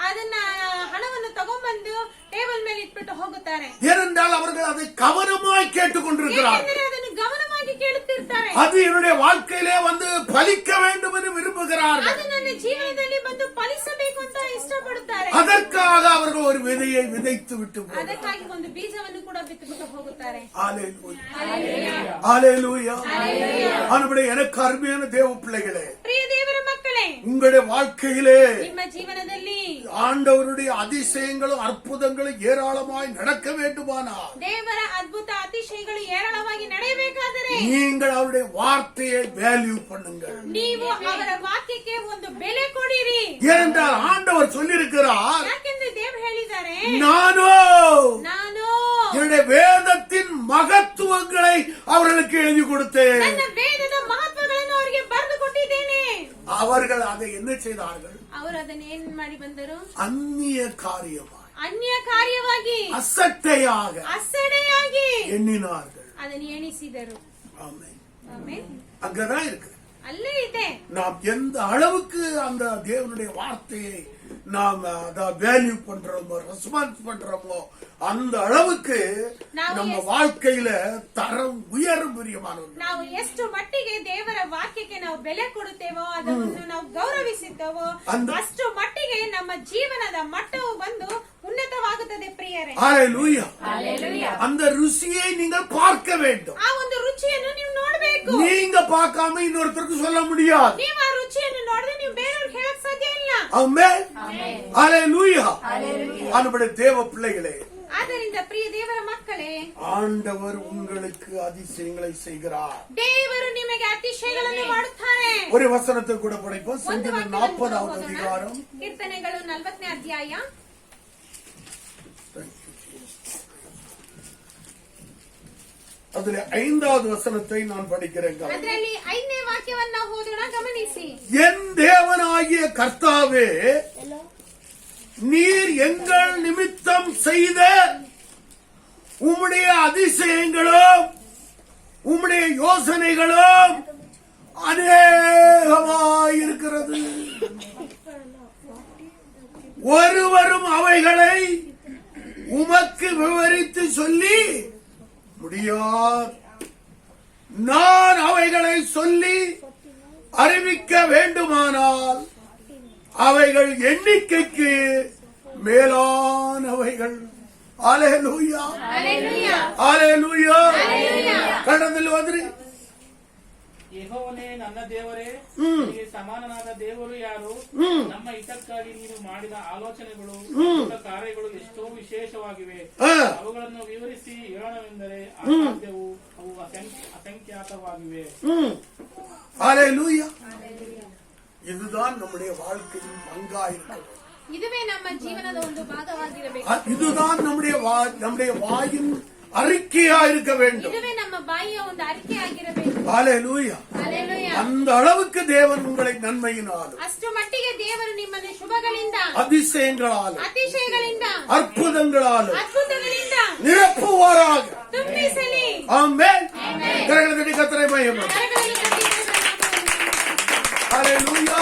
ಅದನ್ನ ಹಣವನ್ನು ತಗೊಂಡ್ಬಂದು ಟೇಬಲ್ ಮೇಲೆ ಇಟ್ಬಿಟ್ಟು ಹೋಗುತ್ತಾರೆ. ஏனென்றால் அவர்கள் அதை கவனமாய் கேட்டுக்கொண்டிருக்கிறார். ಏಕೆಂದರೆ ಅದನ್ನು ಗಮನವಾಗಿ ಕೇಳುತ್ತಿರ್ತಾರೆ. அது என்னுடைய வாழ்க்கையிலே வந்து பலிக்க வேண்டும் என்று விரும்புகிறார்கள். ಅದು ನನ್ನ ಜೀವನದಲ್ಲಿ ಬಂದು ಫಲಿಸಬೇಕು ಅಂತ ಇಷ್ಟಪಡುತ್ತಾರೆ. அதற்காக அவர்கள் ஒரு விதையை விதைத்து விட்டு போகிறார்கள். ಅದಕ್ಕಾಗಿ ಒಂದು ಬೀಜವನ್ನು ಕೂಡ ಬಿತ್ತುಬಿಟ್ಟು ಹೋಗುತ್ತಾರೆ. ஹல்லேலூயா. ஆனபடியே எனக்கு அருமையான தேவ பிள்ளைகளே, ಪ್ರಿಯ ದೇವರ ಮಕ್ಕಳೇ, உங்களுடைய வாழ்க்கையிலே ನಿಮ್ಮ ಜೀವನದಲ್ಲಿ ஆண்டவருடைய அதிசயங்களும் அற்புதங்களும் ஏராளமாய் நடக்க வேண்டுமானால் ದೇವರ ಅದ್ಭುತ ಅತಿಶಯಗಳು ಏರಾಳವಾಗಿ ನಡೆಯ ಪಡೆಯಬೇಕಾದರೆ நீங்கள் அவருடைய வார்த்தையை வேல்யூ பண்ணுங்கள். ನೀವು ಅವರ ವಾಕ್ಯಕ್ಕೆ ಒಂದು ಬೆಲೆ ಕೊಡಿರಿ. ஏனென்றால் ஆண்டவர் சொல்லியிருக்கிறார், ಯಾಕೆಂದ್ರೆ ದೇವರು ಹೇಳಿದ್ದಾರೆ, நானோ ನಾನು என்னுடைய வேதத்தின் மகத்துவங்களை அவர்களுக்கு எழுதி கொடுத்தேன். ನನ್ನ ವೇದದ ಮಹತ್ವಗಳನ್ನು ಅವರಿಗೆ ಬರೆದು ಕೊಟ್ಟಿದ್ದೇನೆ. அவர்கள் அதை என்ன செய்தார்கள்? ಅವರು ಅದನ್ನ ಏನ್ ಮಾಡಿ ಬಂದರು? அந்நிய காரியமாக, ಅನ್ಯ ಕಾರ್ಯವಾಗಿ, அசட்டையாக ಅಸಡೆಯಾಗಿ எண்ணினார்கள். ಅದನ್ನು ಎಣಿಸಿದರು. ஆமென். ಆಮೆನ್. அங்கதான் இருக்கு. ಅಲ್ಲೇ ಇದೆ. நாம் எந்த அளவுக்கு அந்த தேவனுடைய வார்த்தையை நாம் வேல்யூ பண்றோமோ, ரெஸ்பான்ஸ் பண்றோமோ, அந்த அளவுக்கு நம்ம வாழ்க்கையில தரம் உயரும். பிரியமானவர்கள், ನಾವು ಎಷ್ಟು ಮಟ್ಟಿಗೆ ದೇವರ ವಾಕ್ಯಕ್ಕೆ ನಾವು ಬೆಲೆ ಕೊಡುತ್ತೇವೋ, ಅದನ್ನು ನಾವು ಗೌರವಿಸುತ್ತೇವೋ, ಅಷ್ಟು ಮಟ್ಟಿಗೆ ನಮ್ಮ ಜೀವನದ ಮಟ್ಟವು ಬಂದು ಉನ್ನತವಾಗುತ್ತದೆ. ಪ್ರಿಯರೇ, ஹல்லேலூயா. அந்த ருசியை நீங்கள் பார்க்க வேண்டும். ಆ ಒಂದು ರುಚಿಯನ್ನು ನೀವು ನೋಡಬೇಕು. நீங்க பார்க்காம இன்னொருத்தருக்கு சொல்ல முடியாது. ನೀವು ಆ ರುಚಿಯನ್ನು ನೋಡಿದ್ರೆ ನೀವು ಬೇರೆಯವ್ರಿಗೆ ಹೇಳಕ್ ಸಾಧ್ಯ ಇಲ್ಲ. ஆமென். ஹல்லேலூயா. அன்புடைய தேவ பிள்ளைகளே, ಆದ್ದರಿಂದ ಪ್ರಿಯ ದೇವರ ಮಕ್ಕಳೇ, ஆண்டவர் உங்களுக்கு அதிசயங்களை செய்கிறார். ದೇವರು ನಿಮಗೆ ಅತಿಶಯಗಳನ್ನು ಮಾಡುತ್ತಾರೆ. ஒரு வசனத்தை கூட படிப்போம். சங்கீதம் 40வது அதிகாரம், ಕೀರ್ತನೆಗಳು 40ನೇ ಅಧ್ಯಾಯ, அதுல 5வது வசனத்தை நான் படிக்கிறேன். ಅದರಲ್ಲಿ 5ನೇ ವಾಕ್ಯವನ್ನ ಓದೋಣ, ಗಮನಿಸಿ. என் தேவனாகிய கர்த்தாவே, நீர் எங்கள் நிமித்தம் செய்த உம்முடைய அதிசயங்களும் உம்முடைய யோசனைகளும் அநேகமாயிருக்கிறது. ஒருவரும் அவைகளை உமக்கு விவரித்து சொல்லி முடியாது. நான் அவைகளை சொல்லி அறிவிக்க வேண்டுமானால் அவைகள் எண்ணிக்கைக்கு மேலானவைகள். அல்லேலூயா, ಹಲ್ಲೆಲೂಯಾ, அல்லேலூயா. ಕನ್ನಡದಲ್ಲಿ ಹೋದ್ರಿ. ಯೆಹೋವನೇ ನನ್ನ ದೇವರೇ, ನಿನಗೆ ಸಮಾನನಾದ ದೇವರು ಯಾರು? ನಮ್ಮ ಹಿತಕ್ಕಾಗಿ ನೀನು ಮಾಡಿದ ಆಲೋಚನೆಗಳು, ಕಾರ್ಯಗಳು ಎಷ್ಟೋ ವಿಶೇಷವಾಗಿವೆ. ಅವುಗಳನ್ನು ವಿವರಿಸಿ ಹೇಳೋಣವೆಂದರೆ ಅಸಾಧ್ಯವೂ ಅವು ಅಸಂಖ್ಯಾತವಾಗಿವೆ. அல்லேலூயா. இதுதான் நம்முடைய வாழ்க்கையின் பங்காயிருக்கிறது. ಇದುವೇ ನಮ್ಮ ಜೀವನದ ಒಂದು ಭಾಗವಾಗಿರಬೇಕು. இதுதான் நம்முடைய வாயின் அறிக்கையா இருக்க வேண்டும். ಇದುವೇ ನಮ್ಮ ಬಾಯಿಯ ಒಂದು ಅರಿಕೆ ಆಗಿರಬೇಕು. அல்லேலூயா. ಹಲ್ಲೆಲೂಯಾ. அந்த அளவுக்கு தேவன் உங்களை நன்மையினாலும், ಅಷ್ಟು ಮಟ್ಟಿಗೆ ದೇವರು ನಿಮ್ಮನ್ನು ಶುಭಗಳಿಂದ, அதிசயங்களாலும், ಅತಿಶಯಗಳಿಂದ, அற்புதங்களாலும் ಅದ್ಭುತಗಳಿಂದ நிரப்புவாராக. ತುಂಬಿಸಲಿ. ஆமென். கரங்களை தட்டி கர்த்தரை மகிமைப்படுத்துவோம். ಕರಗಳಲ್ಲಿ ತಟ್ಟಿ ದೇವರ ನಾಮವನ್ನು அல்லேலூயா.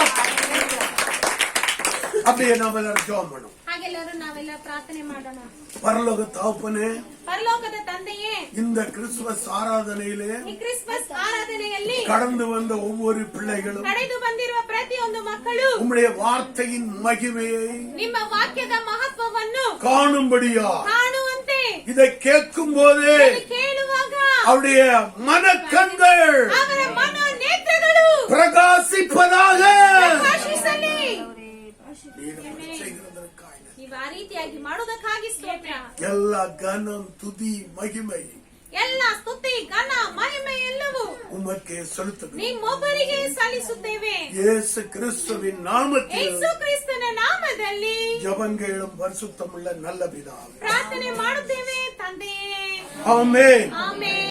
அப்படியே நாம எல்லாரும் ஜெபம் பண்ணுவோம். ಹಾಗೆಲ್ಲರೂ ನಾವೆಲ್ಲ ಪ್ರಾರ್ಥನೆ ಮಾಡೋಣ. பரலோக தகப்பனே, ಪರಲೋಕದ ತಂದೆಯೇ, இந்த கிறிஸ்துமஸ் ஆராதனையிலே ಈ ಕ್ರಿಸ್ಮಸ್ ಆರಾಧನೆಯಲ್ಲಿ கடந்து வந்த ஒவ்வொரு பிள்ளைகளும் ಕಳೆದು ಬಂದಿರುವ ಪ್ರತಿಯೊಂದು ಮಕ್ಕಳು உம்முடைய வார்த்தையின் மகிமையை ನಿಮ್ಮ ವಾಕ್ಯದ ಮಹತ್ವವನ್ನು காணும்படியா ಕಾಣುವಂತೆ, இதை கேட்கும் போதே ಇದನ್ನು ಕೇಳುವಾಗ அவருடைய மனக்கண்கள் ಅವರ ಮನೋನೇತ್ರಗಳು பிரகாசிப்பதாக. ಪ್ರಕಾಶಿಸಲಿ. நீர் அப்படி செய்கிறதற்காக ನೀವು ಆ ರೀತಿಯಾಗಿ ಮಾಡೋದಕ್ಕಾಗಿ ಸ್ತೋತ್ರ. எல்லா கனம் துதி மகிமை ಎಲ್ಲ ಸ್ತುತಿ ಘನ ಮಹಿಮೆ ಎಲ್ಲವೂ உமக்கே செலுத்துகிறோம். ನಿಮ್ಮೊಬ್ಬರಿಗೆ ಸಲ್ಲಿಸುತ್ತೇವೆ. இயேசு கிறிஸ்துவின் நாமத்தில் ಯೇಸು ಕ್ರಿಸ್ತನ ನಾಮದಲ್ಲಿ ஜெபங்களும் பரிசுத்தமுள்ள நல்ல பிதாவே. ಪ್ರಾರ್ಥನೆ ಮಾಡುತ್ತೇವೆ ತಂದೆಯೇ. ஆமென். ಆಮೆನ್.